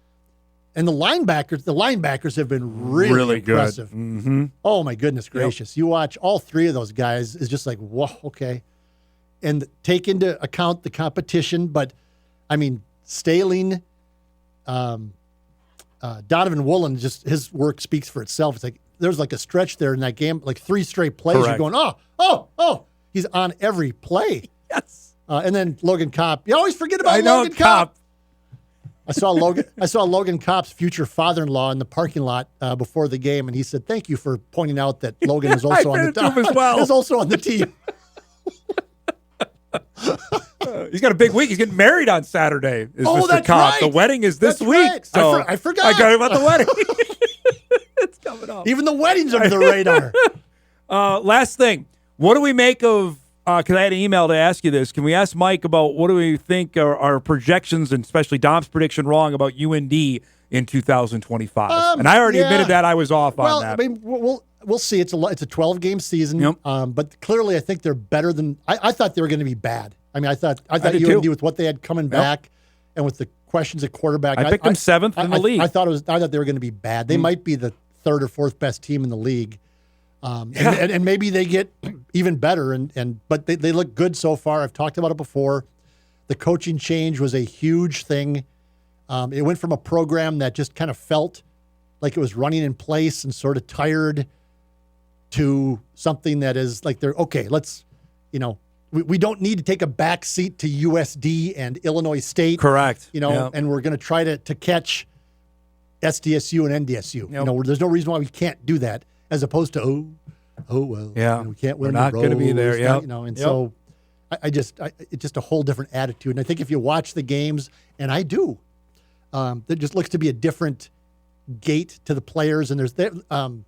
and the linebackers have been really impressive. Good. Mm-hmm. Oh my goodness gracious! You watch all three of those guys is just like, whoa, okay. And take into account the competition, but I mean, Staling, Donovan Woolen, just his work speaks for itself. It's like there's like a stretch there in that game, like 3 straight plays. Correct. You're going, oh, he's on every play. Yes. And then Logan Kopp. You always forget about Logan Kopp. I saw Logan Kopp's future father-in-law in the parking lot before the game, and he said, "Thank you for pointing out that Logan is also on the team as well. Is also on the team." He's got a big week. He's getting married on Saturday. Is Mr. That's Kopp. right. The wedding is this That's week. right. So I forgot. I got about the wedding. It's coming up. Even the wedding's under the radar. Last thing. What do we make of? Because I had an email to ask you this. Can we ask Mike about what do we think are our projections, and especially Dom's prediction wrong about UND in 2025? And I already admitted that I was off on that. I mean, we'll see. It's a 12-game season, Yep. But clearly, I think they're better than I thought they were going to be bad. I mean, I thought did UND too. with what they had coming back, and with the questions at quarterback. I picked them 7th in the league. I thought they were going to be bad. They might be the 3rd or 4th best team in the league. And maybe they get even better, but they look good so far. I've talked about it before. The coaching change was a huge thing. It went from a program that just kind of felt like it was running in place and sort of tired to something that is like let's, we don't need to take a back seat to USD and Illinois State. Correct. And we're going to try to catch SDSU and NDSU. Yep. There's no reason why we can't do that. As opposed to, we can't win. We're not going to be there. Yeah, So it's just a whole different attitude. And I think if you watch the games, and I do, there just looks to be a different gait to the players, and there's a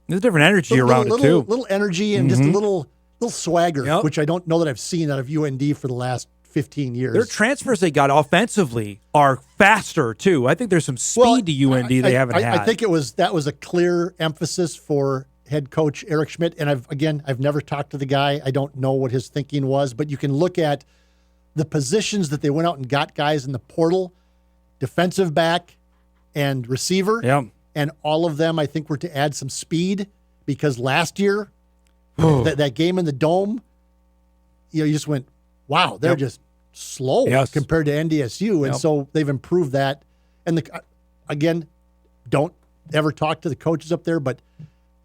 different energy around it too. Little energy and just a little swagger, which I don't know that I've seen out of UND for the last 15 years. Their transfers they got offensively are faster too. I think there's some speed to UND they haven't had. I think that was a clear emphasis for head coach Eric Schmidt, and I've never talked to the guy. I don't know what his thinking was, but you can look at the positions that they went out and got guys in the portal, defensive back and receiver. Yeah. And all of them I think were to add some speed, because last year that game in the Dome, you just went, wow, they're just slow compared to NDSU. And so they've improved that. And again, don't ever talk to the coaches up there, but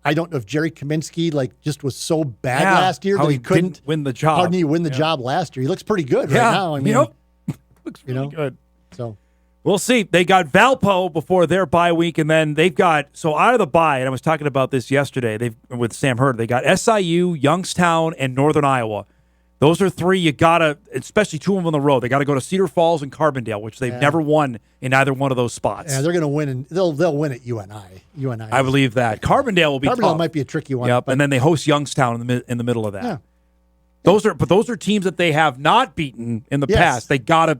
I don't know if Jerry Kaminsky just was so bad last year that he couldn't win the job. How didn't he win the job last year? He looks pretty good right now. I mean, looks really good. So we'll see. They got Valpo before their bye week, and then they've got out of the bye. And I was talking about this yesterday. With Sam Hurd, they got SIU, Youngstown, and Northern Iowa. Those are 3 you gotta, especially 2 of them on the road. They got to go to Cedar Falls and Carbondale, which they've never won in either one of those spots. Yeah, they're going to win, and they'll win at UNI. I believe that Carbondale will be Carbondale tough. might be a tricky one. Yep, and then they host Youngstown in the middle of that. Yeah. Those are teams that they have not beaten in the past. They got to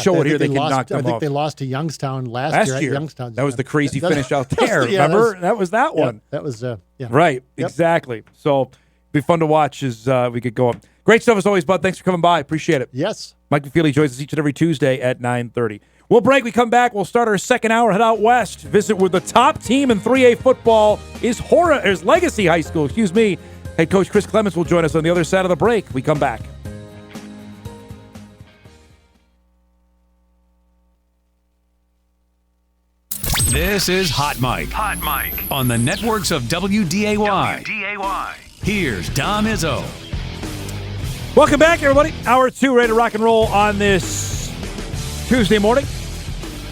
show it here. They can knock them off. I think they lost to Youngstown last year. At Youngstown. That was the crazy finish out there. Remember? That was that one. That was right. Yep. Exactly. So it'd be fun to watch as we get going. Great stuff as always, bud. Thanks for coming by. Appreciate it. Yes. Mike McFeely joins us each and every Tuesday at 9:30. We'll break. We come back. We'll start our second hour. Head out west. Visit with the top team in 3A football is Legacy High School. Head coach Chris Clements will join us on the other side of the break. We come back. This is Hot Mike. Hot Mike. On the networks of WDAY. WDAY. Here's Dom Izzo. Welcome back, everybody. Hour 2, ready to rock and roll on this Tuesday morning.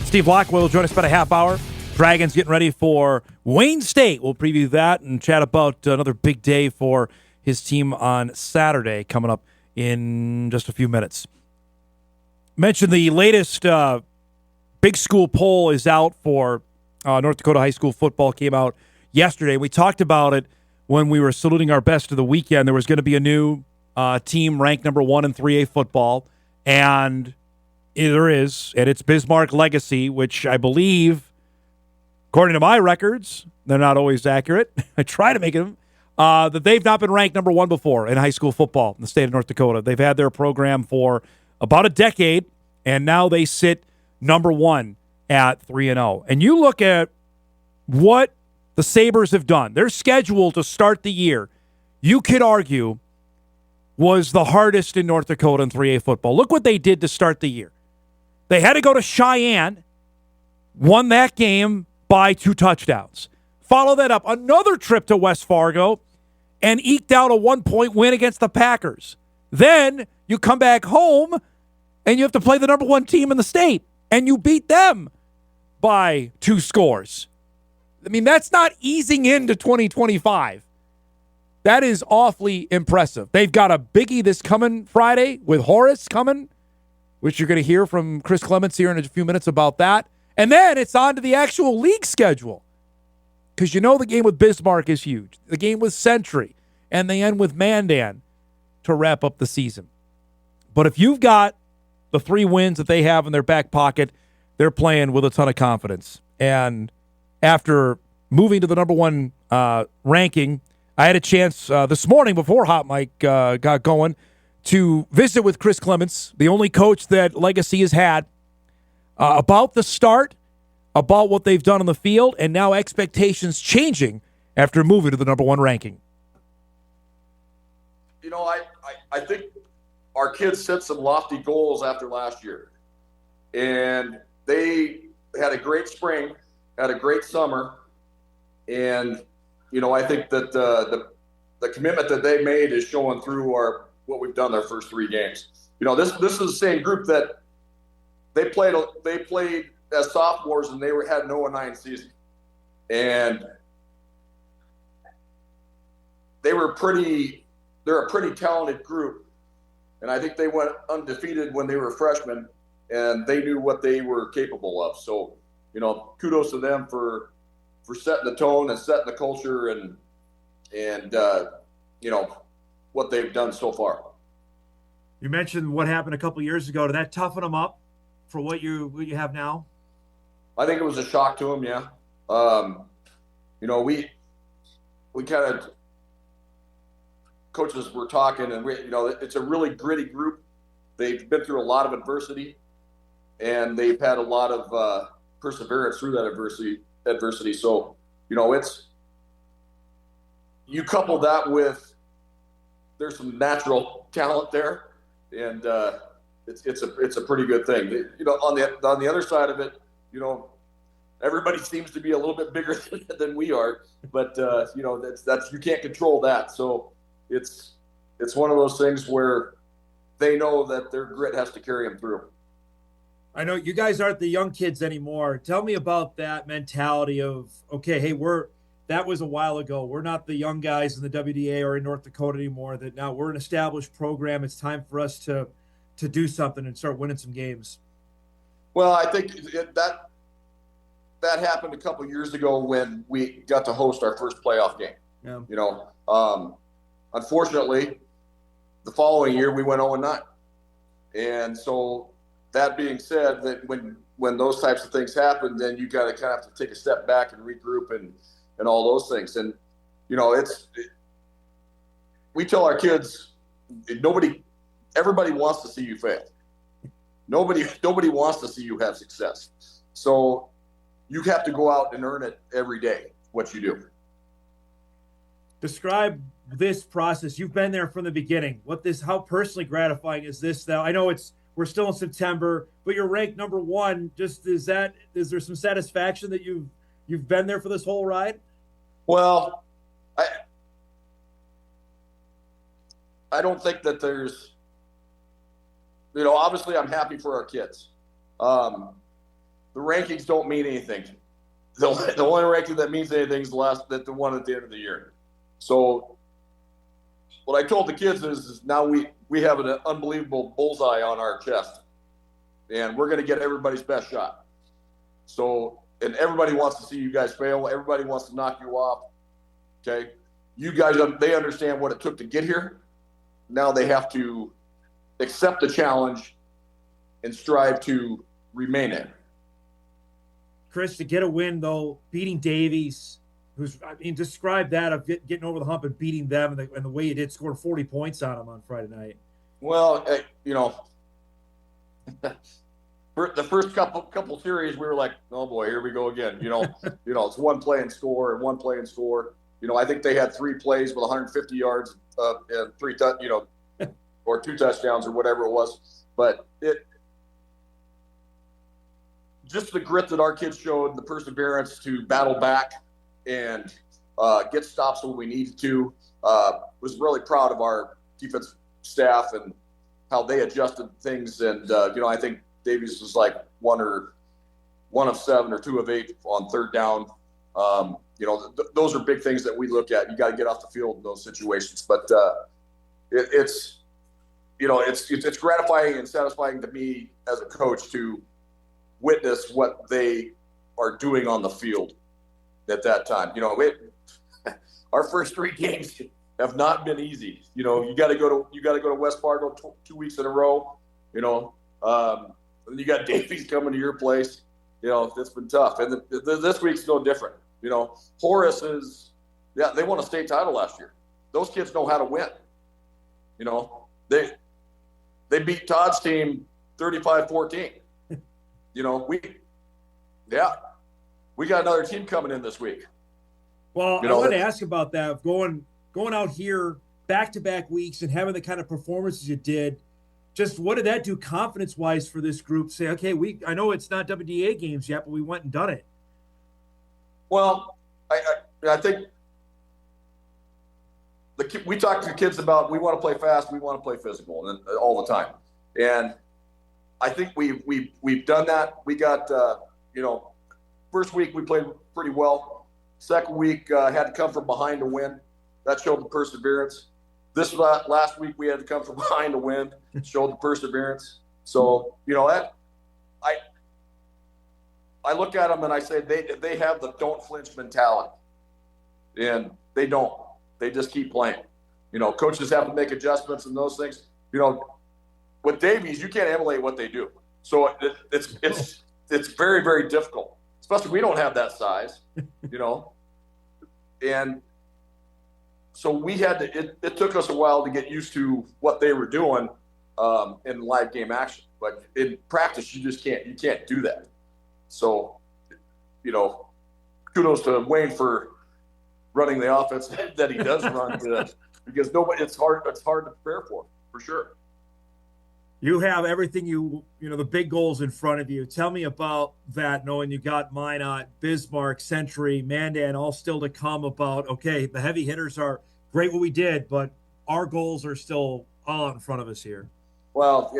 Steve Laqua will join us about a half hour. Dragons getting ready for Wayne State. We'll preview that and chat about another big day for his team on Saturday coming up in just a few minutes. Mentioned the latest big school poll is out for North Dakota high school football. Came out yesterday. We talked about it when we were saluting our best of the weekend. There was going to be a new team ranked number 1 in 3A football, and there is, and it's Bismarck Legacy, which I believe, according to my records, they're not always accurate. I try to make them. that they've not been ranked number one before in high school football in the state of North Dakota. They've had their program for about a decade, and now they sit number one at 3-0. And you look at what the Sabres have done. Their schedule to start the year, you could argue, was the hardest in North Dakota in 3A football. Look what they did to start the year. They had to go to Cheyenne, won that game by 2 touchdowns. Follow that up, another trip to West Fargo, and eked out a 1-point win against the Packers. Then you come back home, and you have to play the number one team in the state, and you beat them by 2 scores. I mean, that's not easing into 2025. That is awfully impressive. They've got a biggie this coming Friday with Horace coming, which you're going to hear from Chris Clements here in a few minutes about that. And then it's on to the actual league schedule. Because you know the game with Bismarck is huge. The game with Century. And they end with Mandan to wrap up the season. But if you've got the 3 wins that they have in their back pocket, they're playing with a ton of confidence. And after moving to the number one ranking, I had a chance this morning before Hot Mike got going to visit with Chris Clements, the only coach that Legacy has had, about the start, about what they've done on the field, and now expectations changing after moving to the number one ranking. You know, I think our kids set some lofty goals after last year. And they had a great spring, had a great summer, and you know, I think that the commitment that they made is showing through what we've done their first 3 games. You know, this is the same group that they played as sophomores, and they had an 0-9 season, and they're a pretty talented group, and I think they went undefeated when they were freshmen, and they knew what they were capable of. So, you know, kudos to them for setting the tone and setting the culture and you know, what they've done so far. You mentioned what happened a couple years ago. Did that toughen them up for what you have now? I think it was a shock to them, yeah. You know, we kind of coaches were talking, and you know, it's a really gritty group. They've been through a lot of adversity, and they've had a lot of perseverance through that adversity. So, you know, you couple that with there's some natural talent there, and it's a pretty good thing. You know, on the other side of it, you know, everybody seems to be a little bit bigger than we are, but you know, that's you can't control that. So it's one of those things where they know that their grit has to carry them through. I know you guys aren't the young kids anymore. Tell me about that mentality of, okay, hey, that was a while ago. We're not the young guys in the WDA or in North Dakota anymore. That now we're an established program. It's time for us to do something and start winning some games. Well, I think that happened a couple years ago when we got to host our first playoff game. Yeah. You know, unfortunately, the following year we went 0-9, and so. That being said, that when those types of things happen, then you got to kind of have to take a step back and regroup and all those things. And you know, we tell our kids, everybody wants to see you fail. Nobody wants to see you have success. So you have to go out and earn it every day. What you do. Describe this process. You've been there from the beginning. How personally gratifying is this? Now I know we're still in September, but you're ranked number one. Just is there some satisfaction that you've been there for this whole ride? Well, I don't think that there's, you know, obviously I'm happy for our kids. The rankings don't mean anything. The only ranking that means anything is the one at the end of the year. So what I told the kids is now we have an unbelievable bullseye on our chest, and we're going to get everybody's best shot. So, and everybody wants to see you guys fail. Everybody wants to knock you off. Okay. You guys, they understand what it took to get here. Now they have to accept the challenge and strive to remain in. Chris, to get a win though, beating Davies, who's, I mean, describe that of getting over the hump and beating them and the way you did, scoring 40 points on them on Friday night. Well, the first couple series, we were like, oh boy, here we go again. It's one play and score and one play and score. I think they had 3 plays with 150 yards and 3 or 2 touchdowns or whatever it was. But just the grit that our kids showed, the perseverance to battle back and get stops when we needed to. Was really proud of our defense staff and how they adjusted things. And I think Davies was like 1 of 7 or 2 of 8 on third down. Those are big things that we look at. You got to get off the field in those situations. But it's gratifying and satisfying to me as a coach to witness what they are doing on the field at that time. Our first 3 games have not been easy. You got to go to West Fargo 2 weeks in a row. And you got Davies coming to your place. It's been tough, and this week's no different. Horace they won a state title last year. Those kids know how to win. They beat Todd's team 35-14. We got another team coming in this week. Well, I wanted to ask about that, going out here back-to-back weeks and having the kind of performances you did. Just what did that do confidence-wise for this group? Say, okay, I know it's not WDA games yet, but we went and done it. Well, I think we talk to the kids about we want to play fast, we want to play physical, and all the time. And I think we've done that. We got first week we played pretty well. Second week had to come from behind to win. That showed the perseverance. This last week we had to come from behind to win. Showed the perseverance. So I look at them and I say they have the don't flinch mentality, and they don't. They just keep playing. Coaches have to make adjustments and those things. With Davies, you can't emulate what they do. So it's very, very difficult, especially we don't have that size, and so we had to. It took us a while to get used to what they were doing in live game action. But in practice, you can't do that. So, kudos to Wayne for running the offense that he does run, because it's hard to prepare for sure. You have everything the big goals in front of you. Tell me about that, knowing you got Minot, Bismarck, Century, Mandan, all still to come. About, okay, the heavy hitters are great what we did, but our goals are still all in front of us here. Well,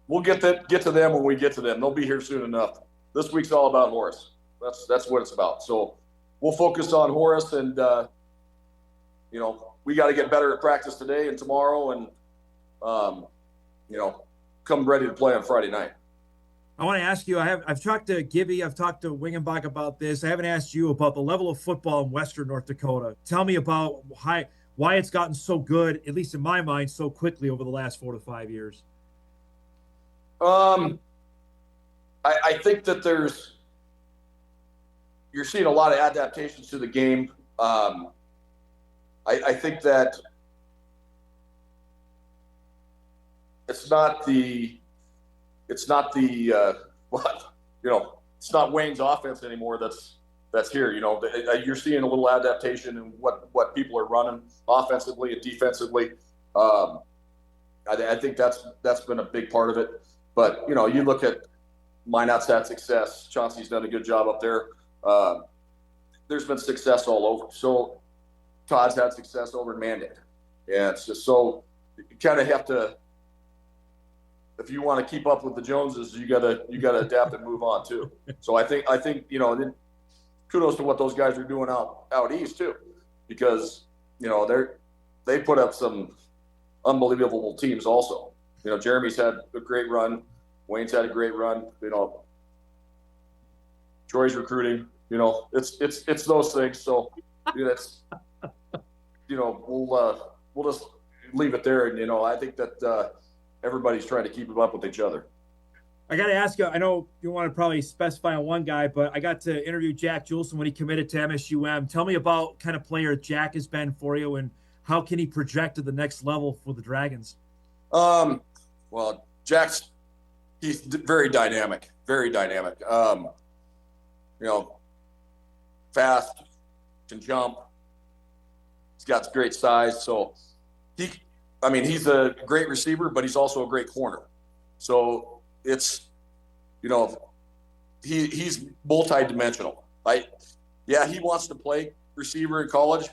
we'll get to them when we get to them. They'll be here soon enough. This week's all about Horace. That's what it's about. So we'll focus on Horace, and we got to get better at practice today and tomorrow, and come ready to play on Friday night. I want to ask you, I've talked to Gibby, I've talked to Wingenbach about this. I haven't asked you about the level of football in Western North Dakota. Tell me about why it's gotten so good, at least in my mind, so quickly over the last 4 to 5 years. I think that you're seeing a lot of adaptations to the game. I think that it's not Wayne's offense anymore. That's here. You're seeing a little adaptation in what people are running offensively and defensively. I think that's been a big part of it. But you look at Minot's had success. Chauncey's done a good job up there. There's been success all over. So Todd's had success over in Mandan. Yeah, it's just so you kind of have to. If you want to keep up with the Joneses, you gotta adapt and move on too. So I think kudos to what those guys are doing out east too, because they put up some unbelievable teams also. Jeremy's had a great run, Wayne's had a great run. Troy's recruiting. It's those things. So we'll just leave it there, and I think that everybody's trying to keep up with each other. I got to ask you, I know you want to probably specify on one guy, but I got to interview Jack Juleson when he committed to MSUM. Tell me about kind of player Jack has been for you and how can he project to the next level for the Dragons? Well, he's very dynamic, very dynamic. Fast, can jump. He's got great size. So he's a great receiver, but he's also a great corner. So it's, he's multi-dimensional. He wants to play receiver in college.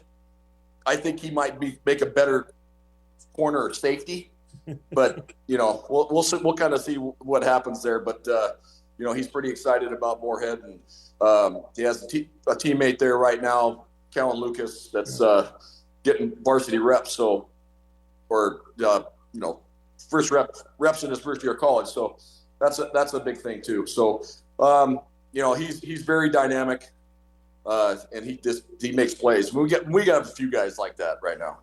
I think he might make a better corner or safety, but we'll kind of see what happens there. But he's pretty excited about Moorhead, and he has a teammate there right now, Callan Lucas, that's getting varsity reps. First reps in his first year of college. So that's a big thing too. So he's very dynamic, and he makes plays. We got a few guys like that right now.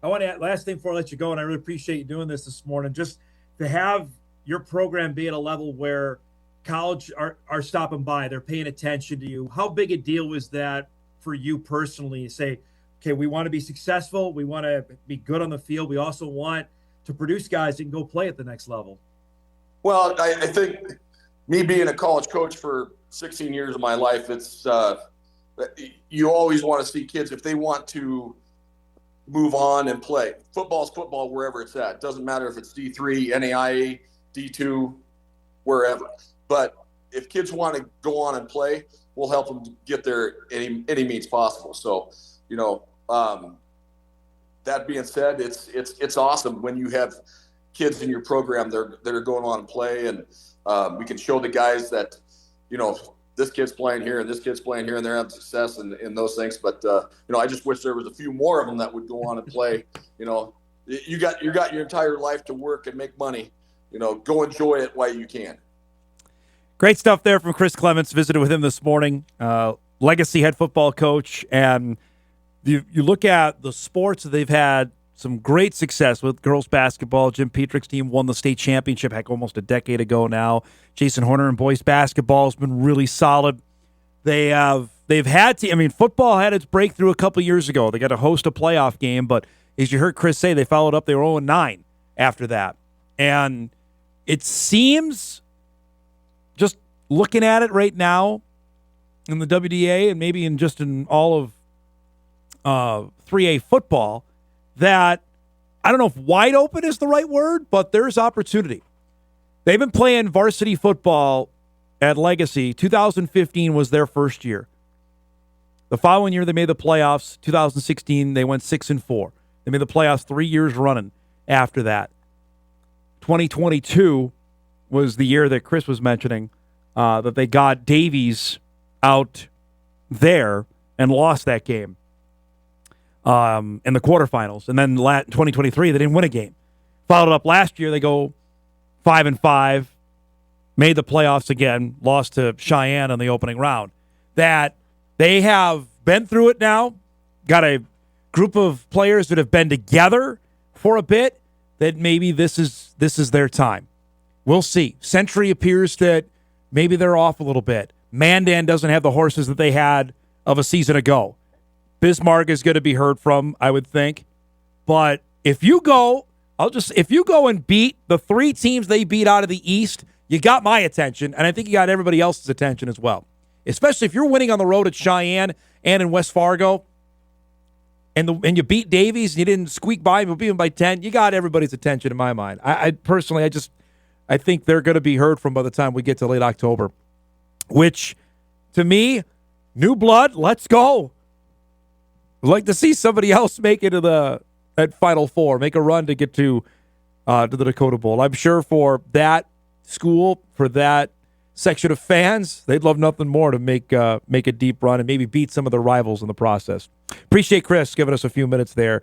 I want to add, last thing before I let you go, and I really appreciate you doing this morning, just to have your program be at a level where college are stopping by, they're paying attention to you. How big a deal was that for you personally? Say, okay, we want to be successful, we want to be good on the field, we also want to produce guys that can go play at the next level. Well, I think me being a college coach for 16 years of my life, it's you always want to see kids, if they want to move on and play. Football's football wherever it's at. It doesn't matter if it's D3, NAIA, D2, wherever. But if kids want to go on and play, we'll help them get there any means possible. So, that being said, it's awesome when you have kids in your program that are going on and play, and we can show the guys that, this kid's playing here and this kid's playing here and they're having success in those things. But, I just wish there was a few more of them that would go on and play. You got your entire life to work and make money. Go enjoy it while you can. Great stuff there from Chris Clements. Visited with him this morning. Legacy head football coach. And you look at the sports that they've had some great success with. Girls basketball, Jim Petrick's team won the state championship, almost a decade ago now. Jason Horner and boys basketball has been really solid. They've had to, football had its breakthrough a couple years ago. They got to host a playoff game, but as you heard Chris say, they followed up. They were 0-9 after that. And it seems, just looking at it right now in the WDA and maybe in all of 3A football, that I don't know if wide open is the right word, but there's opportunity. They've been playing varsity football at Legacy. 2015 was their first year. The following year, they made the playoffs. 2016, they went 6-4. They made the playoffs 3 years running after that. 2022 was the year that Chris was mentioning, that they got Davies out there and lost that game in the quarterfinals. And then 2023, they didn't win a game. Followed up last year, they go 5-5, made the playoffs again, lost to Cheyenne in the opening round. That they have been through it now, got a group of players that have been together for a bit, that maybe this is their time. We'll see. Century appears that maybe they're off a little bit. Mandan doesn't have the horses that they had of a season ago. Bismarck is going to be heard from, I would think. But if you go and beat the three teams they beat out of the East, you got my attention, and I think you got everybody else's attention as well. Especially if you're winning on the road at Cheyenne and in West Fargo, and you beat Davies and you didn't squeak by, you beat them by 10, you got everybody's attention in my mind. I personally think they're going to be heard from by the time we get to late October, which, to me, new blood, let's go. I'd like to see somebody else make it to at Final Four, make a run to get to the Dakota Bowl. I'm sure for that school, for that section of fans, they'd love nothing more to make a deep run and maybe beat some of their rivals in the process. Appreciate Chris giving us a few minutes there,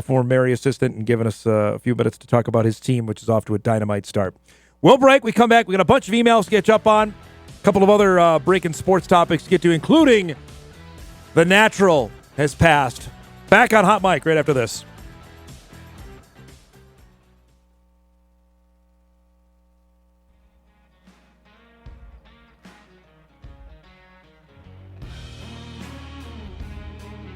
former Mary assistant, and giving us a few minutes to talk about his team, which is off to a dynamite start. We'll break. We come back. We got a bunch of emails to catch up on, a couple of other breaking sports topics to get to, including the Natural has passed. Back on Hot Mic right after this.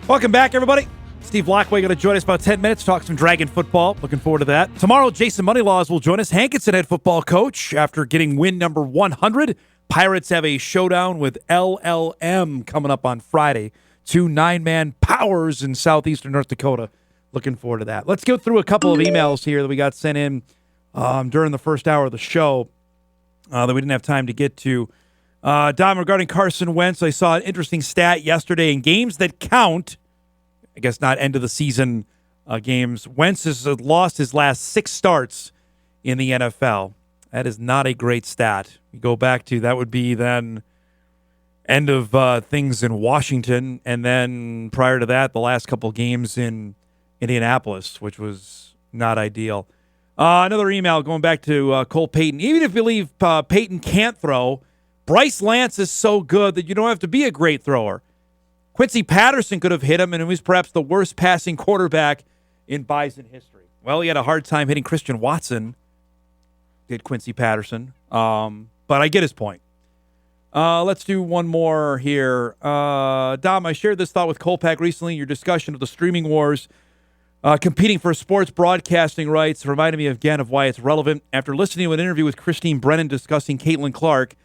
Welcome back, everybody. Steve Laqua going to join us about 10 minutes, talk some Dragon football. Looking forward to that. Tomorrow, Jason Moneylaws will join us. Hankinson, head football coach, after getting win number 100. Pirates have a showdown with LLM coming up on Friday. 2 9-man powers in southeastern North Dakota. Looking forward to that. Let's go through a couple of emails here that we got sent in during the first hour of the show that we didn't have time to get to. Dom, regarding Carson Wentz, I saw an interesting stat yesterday. In games that count, I guess not end of the season games, Wentz has lost his last 6 starts in the NFL. That is not a great stat. You go back to, that would be then end of things in Washington, and then prior to that, the last couple games in Indianapolis, which was not ideal. Another email going back to Cole Payton. Even if you believe Payton can't throw, Bryce Lance is so good that you don't have to be a great thrower. Quincy Patterson could have hit him, and he was perhaps the worst passing quarterback in Bison history. Well, he had a hard time hitting Christian Watson, did Quincy Patterson. But I get his point. Let's do one more here. Dom, I shared this thought with Kolpak recently. Your discussion of the streaming wars competing for sports broadcasting rights reminded me again of why it's relevant. After listening to an interview with Christine Brennan discussing Caitlin Clark,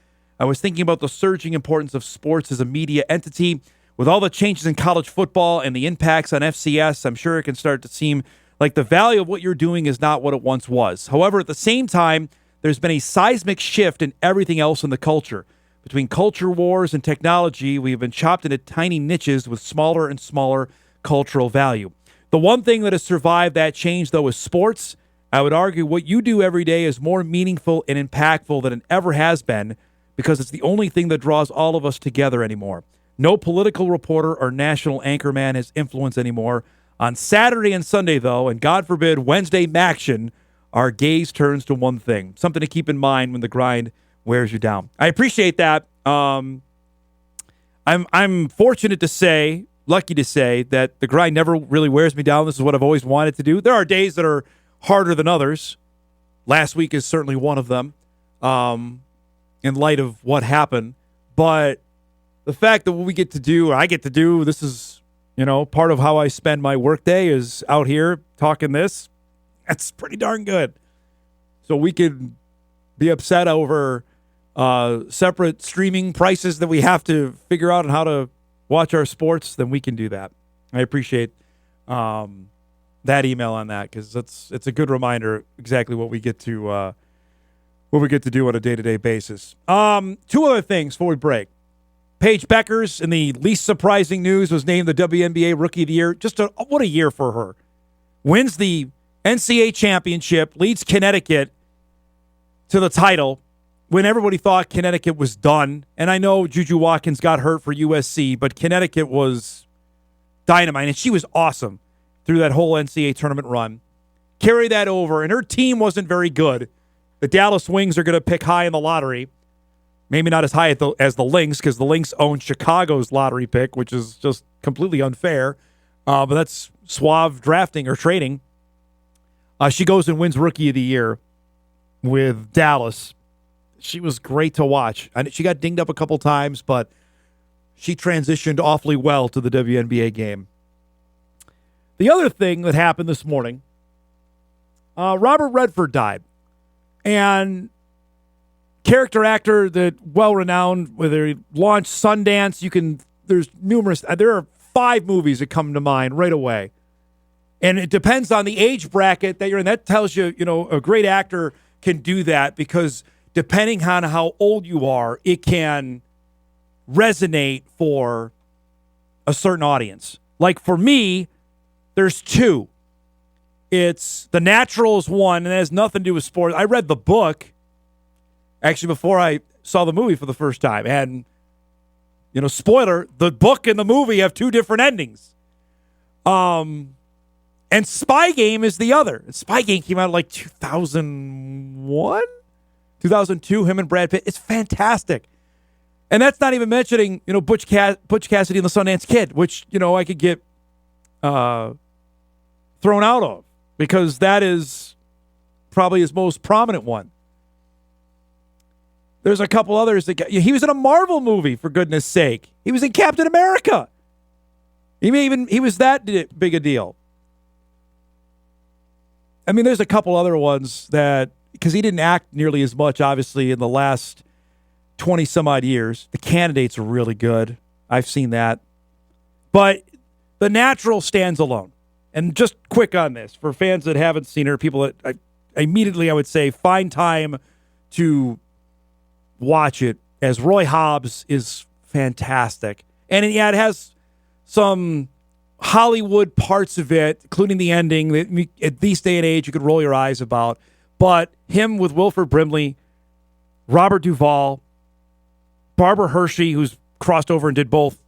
I was thinking about the surging importance of sports as a media entity. With all the changes in college football and the impacts on FCS, I'm sure it can start to seem like the value of what you're doing is not what it once was. However, at the same time, there's been a seismic shift in everything else in the culture. Between culture wars and technology, we have been chopped into tiny niches with smaller and smaller cultural value. The one thing that has survived that change, though, is sports. I would argue what you do every day is more meaningful and impactful than it ever has been because it's the only thing that draws all of us together anymore. No political reporter or national anchorman has influence anymore. On Saturday and Sunday, though, and God forbid Wednesday Maction, our gaze turns to one thing. Something to keep in mind when the grind wears you down. I appreciate that. I'm fortunate to say, lucky to say, that the grind never really wears me down. This is what I've always wanted to do. There are days that are harder than others. Last week is certainly one of them, in light of what happened. But the fact that what we get to do, or I get to do, this is, part of how I spend my workday is out here talking this. That's pretty darn good. So we could be upset over separate streaming prices that we have to figure out on how to watch our sports, then we can do that. I appreciate that email on that because it's a good reminder exactly what we get to do on a day-to-day basis. 2 other things before we break. Paige Beckers, in the least surprising news, was named the WNBA Rookie of the Year. What a year for her. Wins the NCAA championship, leads Connecticut to the title when everybody thought Connecticut was done. And I know Juju Watkins got hurt for USC, but Connecticut was dynamite, and she was awesome through that whole NCAA tournament run. Carry that over, and her team wasn't very good. The Dallas Wings are going to pick high in the lottery. Maybe not as high as the Lynx, because the Lynx own Chicago's lottery pick, which is just completely unfair. But that's suave drafting or trading. She goes and wins Rookie of the Year with Dallas. She was great to watch. She got dinged up a couple times, but she transitioned awfully well to the WNBA game. The other thing that happened this morning, Robert Redford died. And character actor that well-renowned, whether he launched Sundance, there's numerous, there are 5 movies that come to mind right away. And it depends on the age bracket that you're in. That tells you, a great actor can do that because depending on how old you are, it can resonate for a certain audience. Like for me, there's 2. It's The Natural is one, and it has nothing to do with sports. I read the book, actually, before I saw the movie for the first time. And, spoiler, the book and the movie have 2 different endings. And Spy Game is the other. Spy Game came out like 2001? 2002, him and Brad Pitt. It's fantastic. And that's not even mentioning, Butch Cassidy and the Sundance Kid, which, I could get thrown out of because that is probably his most prominent one. There's a couple others that he was in a Marvel movie, for goodness sake. He was in Captain America. He was that big a deal. I mean, there's a couple other ones that, because he didn't act nearly as much, obviously, in the last 20 some odd years. The Candidates are really good. I've seen that. But The Natural stands alone. And just quick on this, for fans that haven't seen her, people that immediately I would say find time to watch it, as Roy Hobbs is fantastic. And yeah, it has some Hollywood parts of it, including the ending that at this day and age you could roll your eyes about. But him with Wilford Brimley, Robert Duvall, Barbara Hershey, who's crossed over and did both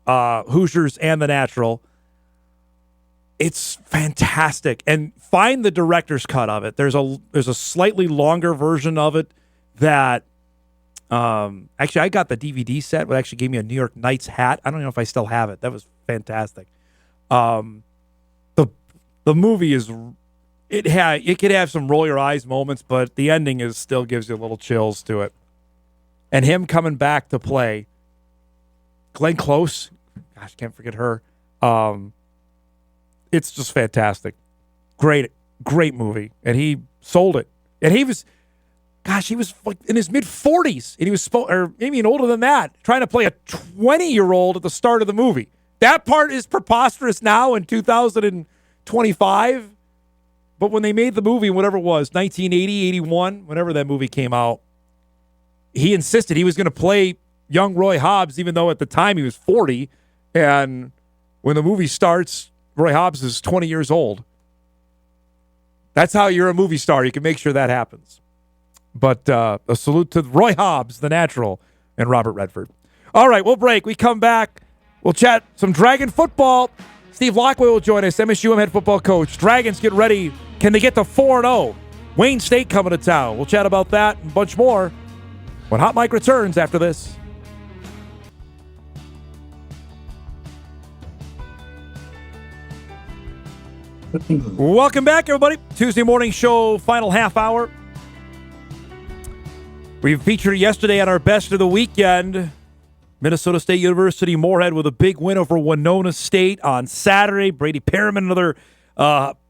Hoosiers and The Natural. It's fantastic. And find the director's cut of it. There's a slightly longer version of it that actually I got the DVD set, which actually gave me a New York Knights hat. I don't know if I still have it. That was fantastic. The movie is it could have some roll your eyes moments, but the ending still gives you a little chills to it. And him coming back to play Glenn Close, gosh, can't forget her. It's just fantastic. Great movie. And he sold it. And he was like in his mid-40s. And he was, or maybe even older than that, trying to play a 20-year-old at the start of the movie. That part is preposterous now in 2025. But when they made the movie, whatever it was, 1980, 81, whenever that movie came out, he insisted he was going to play young Roy Hobbs, even though at the time he was 40. And when the movie starts, Roy Hobbs is 20 years old. That's how you're a movie star. You can make sure that happens. But a salute to Roy Hobbs, The Natural, and Robert Redford. All right, we'll break. We come back. We'll chat some Dragon football. Steve Laqua will join us, MSUM head football coach. Dragons get ready. Can they get to 4-0? Wayne State coming to town. We'll chat about that and a bunch more when Hot Mike returns after this. Welcome back, everybody. Tuesday morning show, final half hour. We featured yesterday on our best of the weekend. Minnesota State University Moorhead with a big win over Winona State on Saturday. Brady Perriman, another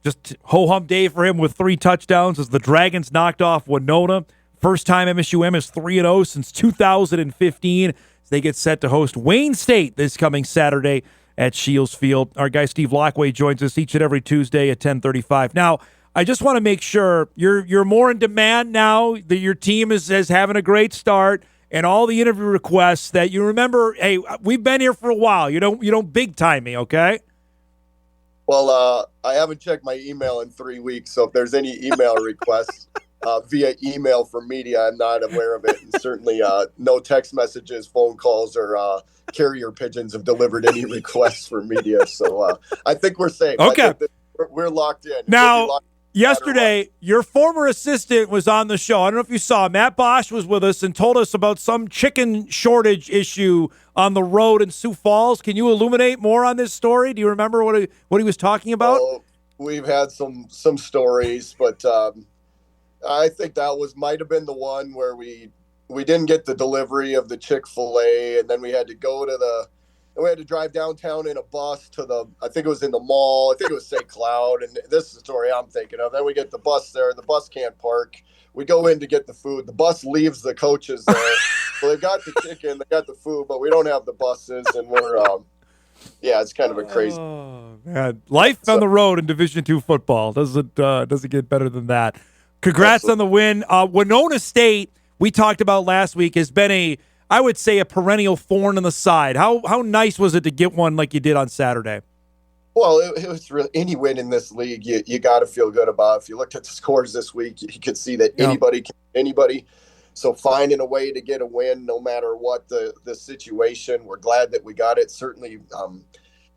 just ho-hum day for him with 3 touchdowns as the Dragons knocked off Winona. First time MSUM is 3-0 since 2015. As they get set to host Wayne State this coming Saturday at Shields Field. Our guy Steve Laqua joins us each and every Tuesday at 10:35. Now, I just want to make sure you're more in demand now that your team is having a great start and all the interview requests that you remember, hey, we've been here for a while. You don't big time me, okay? Well, I haven't checked my email in 3 weeks, so if there's any email requests via email from media, I'm not aware of it. And certainly no text messages, phone calls, or carrier pigeons have delivered any requests for media. So I think we're safe. Okay. We're locked in. Now, yesterday, your former assistant was on the show. I don't know if you saw. Matt Bosch was with us and told us about some chicken shortage issue on the road in Sioux Falls. Can you illuminate more on this story? Do you remember what he was talking about? Well, we've had some stories, but I think that might have been the one where we didn't get the delivery of the Chick-fil-A, and then we had to go to we had to drive downtown in a bus to I think it was in the mall. I think it was St. Cloud. And this is the story I'm thinking of. Then we get the bus there. The bus can't park. We go in to get the food. The bus leaves the coaches there. So they've got the chicken, they got the food, but we don't have the buses. And we're, it's kind of a crazy. Oh, man. Life on the road in Division II football. Doesn't get better than that. Congrats on the win. Winona State, we talked about last week, has been I would say a perennial thorn in the side. How nice was it to get one like you did on Saturday? Well, it was really any win in this league you got to feel good about. If you looked at the scores this week, you could see that anybody can anybody. So finding a way to get a win, no matter what the situation, we're glad that we got it. Certainly,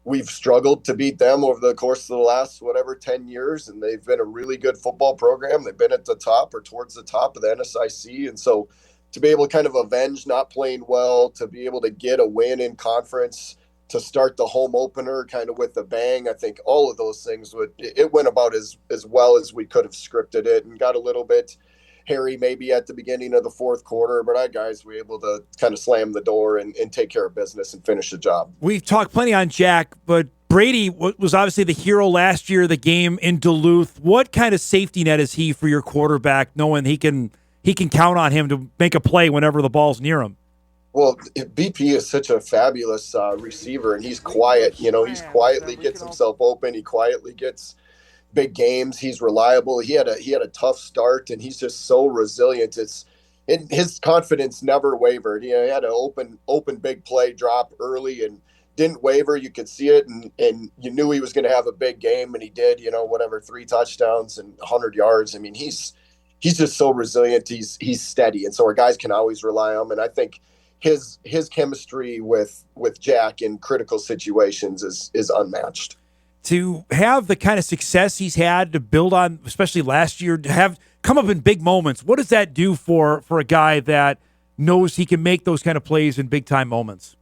we've struggled to beat them over the course of the last 10 years, and they've been a really good football program. They've been at the top or towards the top of the NSIC, and so to be able to kind of avenge not playing well, to be able to get a win in conference, to start the home opener kind of with a bang, I think all of those things it went about as well as we could have scripted it, and got a little bit hairy maybe at the beginning of the fourth quarter, but our guys were able to kind of slam the door and take care of business and finish the job. We've talked plenty on Jack, but Brady was obviously the hero last year of the game in Duluth. What kind of safety net is he for your quarterback, knowing he can count on him to make a play whenever the ball's near him? Well, BP is such a fabulous receiver, and he's quiet. He quietly gets himself open. He quietly gets big games. He's reliable. He had a tough start, and he's just so resilient. His confidence never wavered. He had an open big play drop early and didn't waver. You could see it, and you knew he was going to have a big game, and he did. 3 touchdowns and 100 yards. I mean, he's just so resilient. He's steady, and so our guys can always rely on him. And I think his chemistry with Jack in critical situations is unmatched. To have the kind of success he's had to build on, especially last year, to have come up in big moments, what does that do for a guy that knows he can make those kind of plays in big time moments?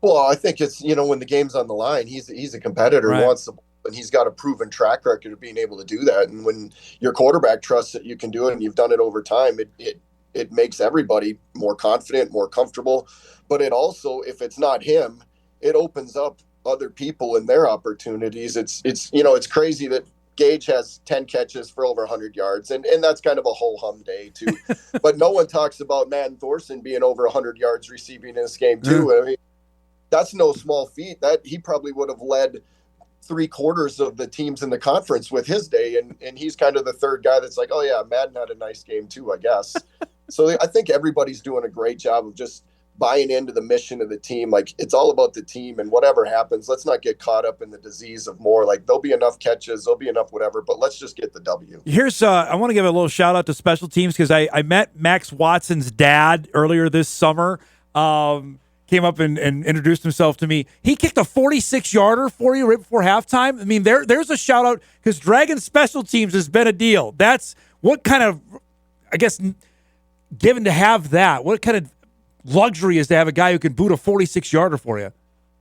Well, I think it's, when the game's on the line, he's a competitor, right. Who wants to, and he's got a proven track record of being able to do that. And when your quarterback trusts that you can do it and you've done it over time, it makes everybody more confident, more comfortable. But it also, if it's not him, it opens up other people and their opportunities. It's crazy that Gage has 10 catches for over 100 yards, and that's kind of a ho-hum day too. But no one talks about Matt Thorson being over 100 yards receiving in this game too. I mean, that's no small feat. That he probably would have led 3/4 of the teams in the conference with his day, and he's kind of the third guy that's like, oh yeah, Madden had a nice game too, I guess. So I think everybody's doing a great job of just buying into the mission of the team. Like, it's all about the team, and whatever happens, let's not get caught up in the disease of more. Like, there'll be enough catches, there'll be enough whatever, but let's just get the W. Here's I want to give a little shout out to special teams because I met Max Watson's dad earlier this summer. Came up and introduced himself to me. He kicked a 46-yarder for you right before halftime. I mean, there's a shout out because Dragon special teams has been a deal. That's what kind of, I guess, given to have that. What kind of luxury is to have a guy who can boot a 46-yarder for you?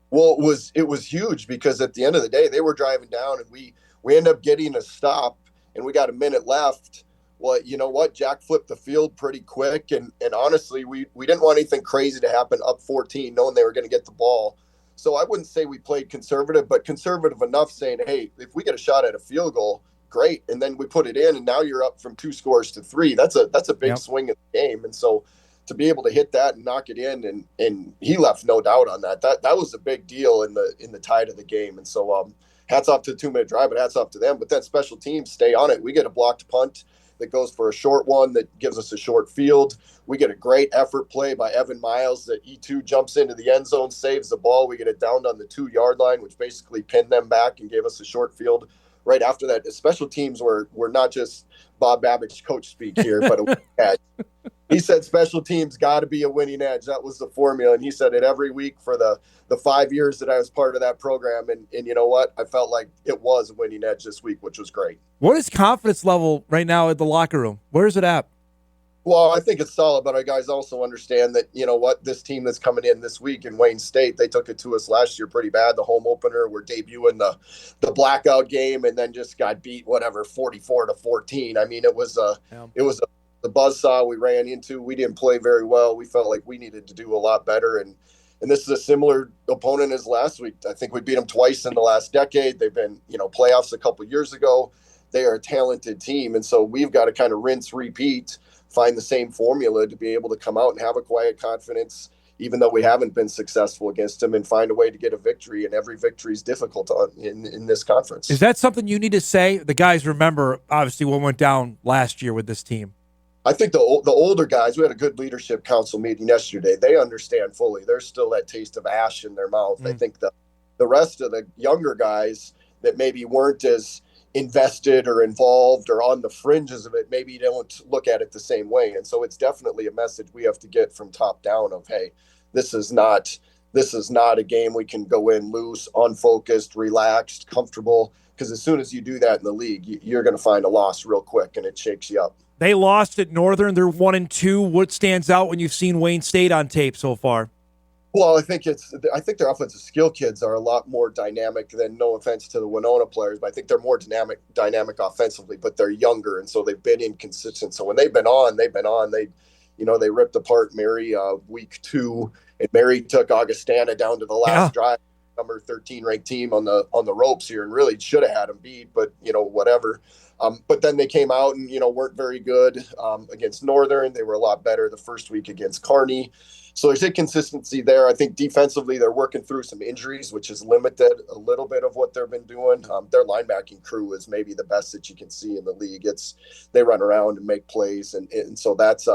Well, it was huge because at the end of the day, they were driving down, and we ended up getting a stop, and we got a minute left. Well, you know what? Jack flipped the field pretty quick, and honestly, we didn't want anything crazy to happen up 14, knowing they were going to get the ball. So I wouldn't say we played conservative, but conservative enough saying, hey, if we get a shot at a field goal, great. And then we put it in, and now you're up from 2 scores to 3. That's a big swing in the game. And so to be able to hit that and knock it in, and he left no doubt on that. That was a big deal in the tide of the game. And so hats off to the 2-minute drive, but hats off to them. But then special teams stay on it. We get a blocked punt that goes for a short one that gives us a short field. We get a great effort play by Evan Miles that E2 jumps into the end zone, saves the ball. We get it down on the 2-yard line, which basically pinned them back and gave us a short field. Right after that, the special teams were not just Bob Babbage coach speak here, but a winning edge. He said special teams got to be a winning edge. That was the formula, and he said it every week for the 5 years that I was part of that program. And you know what? I felt like it was a winning edge this week, which was great. What is confidence level right now at the locker room? Where is it at? Well, I think it's solid, but our guys also understand that, you know what, this team that's coming in this week in Wayne State, they took it to us last year pretty bad. The home opener, we're debuting the blackout game and then just got beat, 44-14. I mean, it was the buzzsaw we ran into. We didn't play very well. We felt like we needed to do a lot better. And this is a similar opponent as last week. I think we beat them twice in the last decade. They've been, playoffs a couple years ago. They are a talented team. And so we've got to kind of rinse, repeat, find the same formula to be able to come out and have a quiet confidence, even though we haven't been successful against them, and find a way to get a victory. And every victory is difficult in this conference. Is that something you need to say? The guys remember, obviously, what went down last year with this team. I think the older guys, we had a good leadership council meeting yesterday. They understand fully. There's still that taste of ash in their mouth. I think the rest of the younger guys that maybe weren't as invested or involved or on the fringes of it, maybe don't look at it the same way. And so it's definitely a message we have to get from top down of, hey, this is not a game we can go in loose, unfocused, relaxed, comfortable, because as soon as you do that in the league, you're going to find a loss real quick and it shakes you up. They lost at Northern. They're 1-2. What stands out when you've seen Wayne State on tape so far? Well, I think their offensive skill kids are a lot more dynamic than, no offense to the Winona players, but I think they're more dynamic offensively, but they're younger, and so they've been inconsistent. So when they've been on. They ripped apart Mary week 2, and Mary took Augustana down to the last drive. number 13 ranked team on the ropes here, and really should have had them beat, but whatever. But then they came out and weren't very good against Northern. They were a lot better the first week against Kearney. So there's inconsistency there. I think defensively they're working through some injuries, which has limited a little bit of what they've been doing. Their linebacking crew is maybe the best that you can see in the league. They run around and make plays, and so that's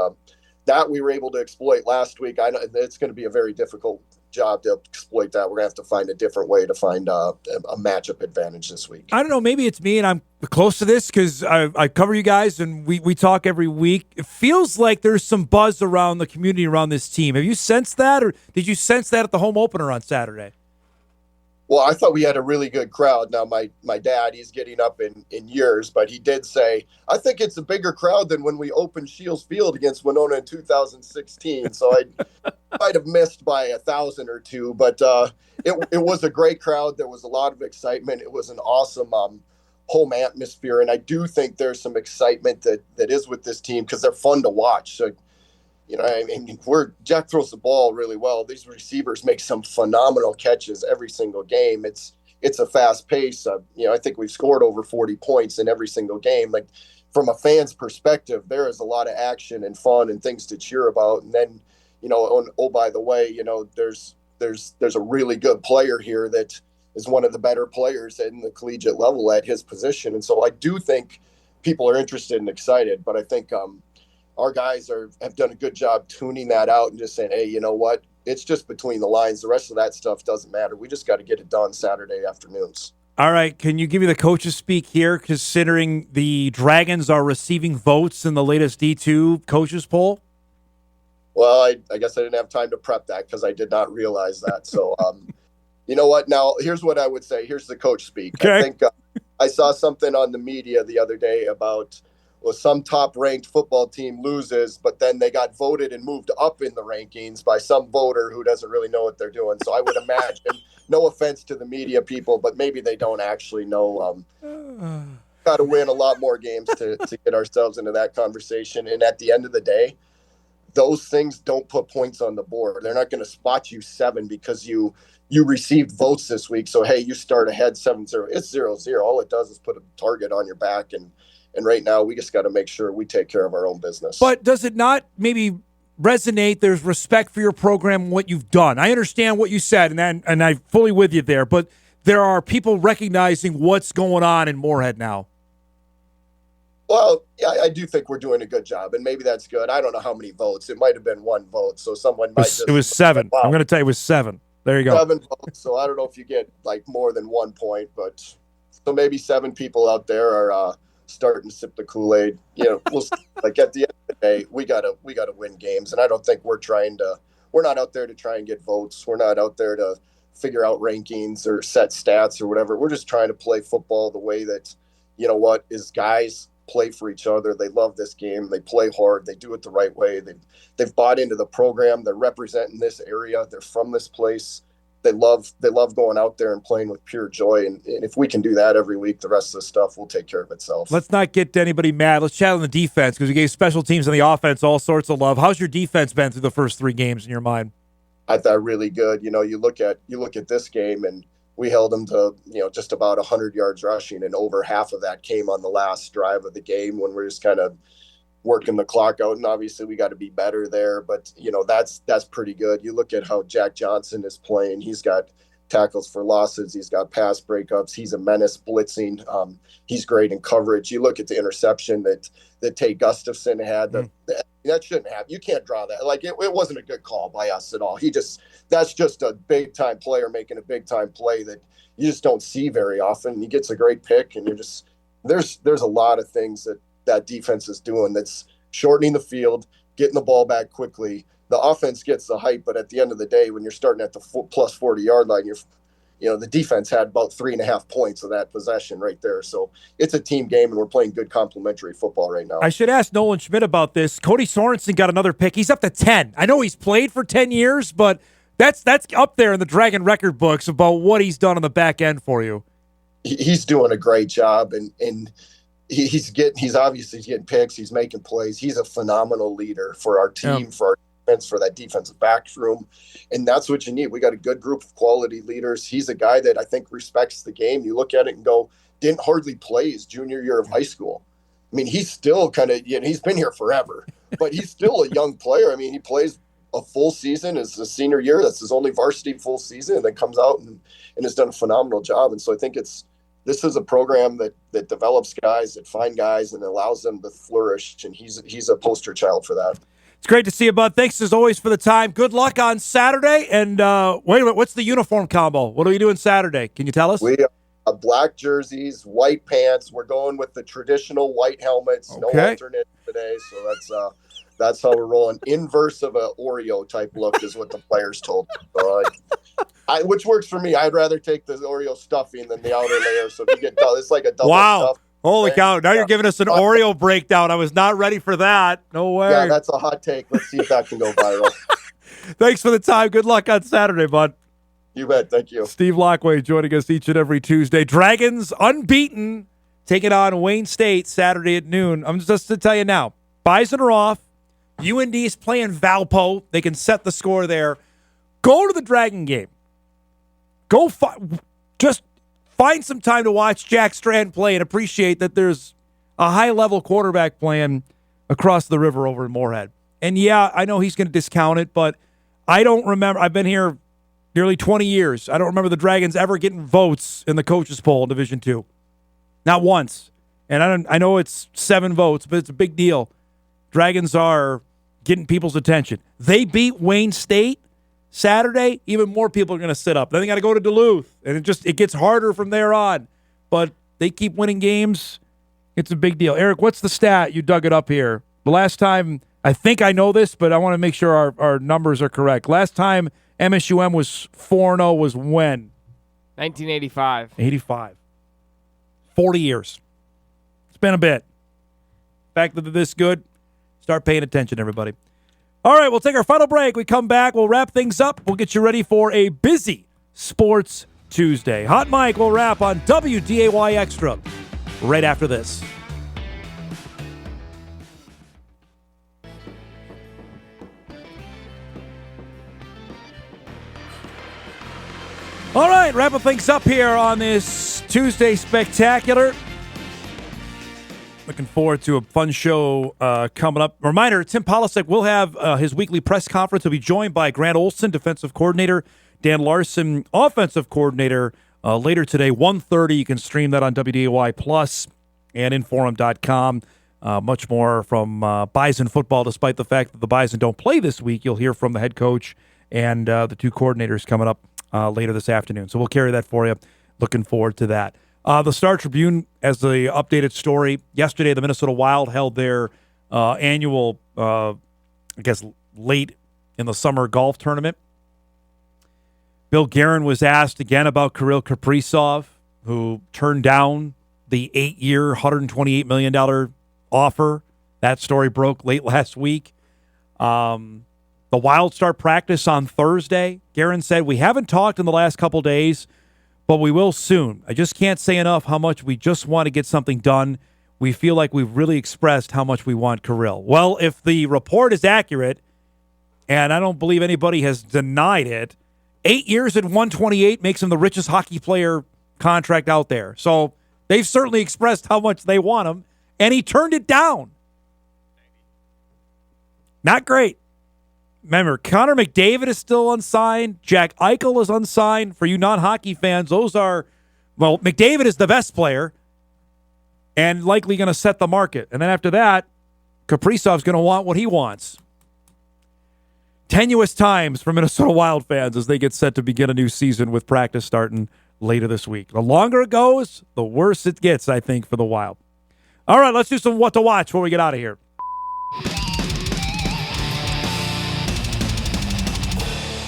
that we were able to exploit last week. I know it's going to be a very difficult job to exploit that. We're going to have to find a different way to find a matchup advantage this week. I don't know. Maybe it's me and I'm close to this because I cover you guys and we talk every week. It feels like there's some buzz around the community around this team. Have you sensed that, or did you sense that at the home opener on Saturday? Well, I thought we had a really good crowd. Now, my dad, he's getting up in years, but he did say, I think it's a bigger crowd than when we opened Shields Field against Winona in 2016. So I might have missed by 1,000 or 2, but it was a great crowd. There was a lot of excitement. It was an awesome home atmosphere, and I do think there's some excitement that is with this team because they're fun to watch. So, Jack throws the ball really well. These receivers make some phenomenal catches every single game. It's a fast pace. I think we've scored over 40 points in every single game. Like, from a fan's perspective, there is a lot of action and fun and things to cheer about. And then, by the way, there's a really good player here that is one of the better players in the collegiate level at his position. And so I do think people are interested and excited, but I think our guys have done a good job tuning that out and just saying, hey, you know what? It's just between the lines. The rest of that stuff doesn't matter. We just got to get it done Saturday afternoons. All right. Can you give me the coaches speak here, considering the Dragons are receiving votes in the latest D2 coaches poll? Well, I guess I didn't have time to prep that because I did not realize that. So, you know what? Now, here's what I would say. Here's the coach speak. Okay. I think I saw something on the media the other day about some top-ranked football team loses, but then they got voted and moved up in the rankings by some voter who doesn't really know what they're doing. So I would imagine, no offense to the media people, but maybe they don't actually know. Got to win a lot more games to get ourselves into that conversation. And at the end of the day, those things don't put points on the board. They're not going to spot you 7 because you received votes this week. So, hey, you start ahead 7-0. It's 0-0. All it does is put a target on your back. And right now, we just got to make sure we take care of our own business. But does it not maybe resonate? There's respect for your program and what you've done. I understand what you said, and I'm fully with you there. But there are people recognizing what's going on in Moorhead now. Well, yeah, I do think we're doing a good job, and maybe that's good. I don't know how many votes. It might have been 1 vote, so someone might It was 7. Wow. I'm going to tell you it was 7. There you go. 7 votes, so I don't know if you get, more than 1 point, but so maybe 7 people out there are starting to sip the Kool-Aid. We'll see. At the end of the day, we gotta win games, and I don't think we're not out there to try and get votes. We're not out there to figure out rankings or set stats or whatever. We're just trying to play football the way that, is guys play for each other. They love this game. They play hard. They do it the right way. They've bought into the program. They're representing this area. They're from this place. They love going out there and playing with pure joy. And if we can do that every week, the rest of the stuff will take care of itself. Let's not get anybody mad. Let's chat on the defense because we gave special teams on the offense all sorts of love. How's your defense been through the first 3 games in your mind? I thought really good. You look at this game, and we held them to just about 100 yards rushing, and over half of that came on the last drive of the game when we're just kind of working the clock out. And obviously we got to be better there, but that's pretty good. You look at how Jack Johnson is playing. He's got tackles for losses. He's got pass breakups. He's a menace blitzing. He's great in coverage. You look at the interception that Tate Gustafson had. That shouldn't happen. You can't draw that. It wasn't a good call by us at all. That's just a big time player making a big time play that you just don't see very often. He gets a great pick, and there's a lot of things that defense is doing that's shortening the field, getting the ball back quickly. The offense gets the hype, but at the end of the day, when you're starting at the plus 40-yard line, the defense had about 3.5 points of that possession right there. So it's a team game, and we're playing good complementary football right now. I should ask Nolan Schmidt about this. Cody Sorensen got another pick. He's up to 10. I know he's played for 10 years, but that's up there in the Dragon record books about what he's done on the back end for you. He's doing a great job, and he's obviously getting picks. He's making plays. He's a phenomenal leader for our team, for our defense, for that defensive back room. And that's what you need. We got a good group of quality leaders. He's a guy that I think respects the game. You look at it and go, didn't hardly play his junior year of high school. I mean, he's still kind of, he's been here forever, but he's still a young player. I mean, he plays a full season as a senior year. That's his only varsity full season, and then comes out and has done a phenomenal job. And so I think this is a program that develops guys, that find guys, and allows them to flourish. And he's a poster child for that. It's great to see you, bud. Thanks as always for the time. Good luck on Saturday. And wait a minute, what's the uniform combo? What are we doing Saturday? Can you tell us? We black jerseys, white pants. We're going with the traditional white helmets. Okay. No alternate today, so that's how we're rolling. Inverse of a Oreo type look is what the players told me. So which works for me. I'd rather take the Oreo stuffing than the outer layer. So if you get it's like a double stuff. Holy cow. Now you're giving us an Oreo breakdown. I was not ready for that. No way. Yeah, that's a hot take. Let's see if that can go viral. Thanks for the time. Good luck on Saturday, bud. You bet. Thank you. Steve Laqua joining us each and every Tuesday. Dragons unbeaten, taking on Wayne State Saturday at noon. I'm just to tell you now, Bison are off. UND is playing Valpo. They can set the score there. Go to the Dragon game. Go just find some time to watch Jack Strand play and appreciate that there's a high-level quarterback playing across the river over in Moorhead. And, yeah, I know he's going to discount it, but I don't remember. I've been here nearly 20 years. I don't remember the Dragons ever getting votes in the coaches poll in Division II. Not once. And I know it's 7 votes, but it's a big deal. Dragons are getting people's attention. They beat Wayne State Saturday. Even more people are going to sit up. Then they got to go to Duluth, and it gets harder from there on. But they keep winning games. It's a big deal. Eric, what's the stat? You dug it up here. The last time, I think I know this, but I want to make sure our numbers are correct. Last time MSUM was 4-0 was when? 1985. 85. 40 years. It's been a bit. The fact that they're this good, start paying attention, everybody. All right, we'll take our final break. We come back. We'll wrap things up. We'll get you ready for a busy Sports Tuesday. Hot Mike will wrap on WDAY Extra right after this. All right, wrapping things up here on this Tuesday Spectacular. Looking forward to a fun show coming up. Reminder, Tim Polasek will have his weekly press conference. He'll be joined by Grant Olson, defensive coordinator, Dan Larson, offensive coordinator, later today, 1:30. You can stream that on WDAY Plus and Inforum.com. Much more from Bison football, despite the fact that the Bison don't play this week. You'll hear from the head coach and the 2 coordinators coming up later this afternoon. So we'll carry that for you. Looking forward to that. The Star Tribune, as the updated story, yesterday the Minnesota Wild held their annual, late in the summer golf tournament. Bill Guerin was asked again about Kirill Kaprizov, who turned down the 8-year, $128 million offer. That story broke late last week. The Wild start practice on Thursday. Guerin said, "We haven't talked in the last couple days, but we will soon. I just can't say enough how much we just want to get something done. We feel like we've really expressed how much we want Kirill." Well, if the report is accurate, and I don't believe anybody has denied it, 8 years at 128 makes him the richest hockey player contract out there. So they've certainly expressed how much they want him, and he turned it down. Not great. Remember, Connor McDavid is still unsigned. Jack Eichel is unsigned. For you non-hockey fans, McDavid is the best player and likely going to set the market. And then after that, Kaprizov's going to want what he wants. Tenuous times for Minnesota Wild fans as they get set to begin a new season with practice starting later this week. The longer it goes, the worse it gets, I think, for the Wild. All right, let's do some what to watch before we get out of here.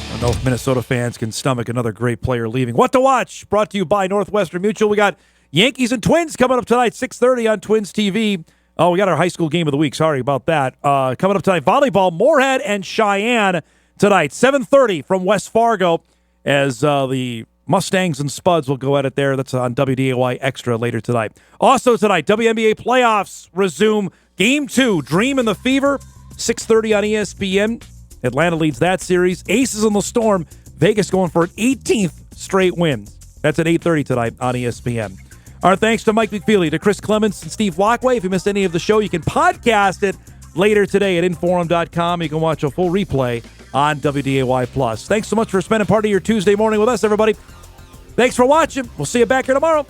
I don't know if Minnesota fans can stomach another great player leaving. What to watch, brought to you by Northwestern Mutual. We got Yankees and Twins coming up tonight, 6:30 on Twins TV. Oh, we got our high school game of the week. Sorry about that. Coming up tonight, volleyball, Moorhead and Cheyenne tonight, 7:30 from West Fargo, as the Mustangs and Spuds will go at it there. That's on WDAY Extra later tonight. Also tonight, WNBA playoffs resume. Game 2, Dream and the Fever, 6:30 on ESPN. Atlanta leads that series. Aces on the Storm. Vegas going for an 18th straight win. That's at 8:30 tonight on ESPN. Our thanks to Mike McFeely, to Chris Clements, and Steve Laqua. If you missed any of the show, you can podcast it later today at Inforum.com. You can watch a full replay on WDAY+. Thanks so much for spending part of your Tuesday morning with us, everybody. Thanks for watching. We'll see you back here tomorrow.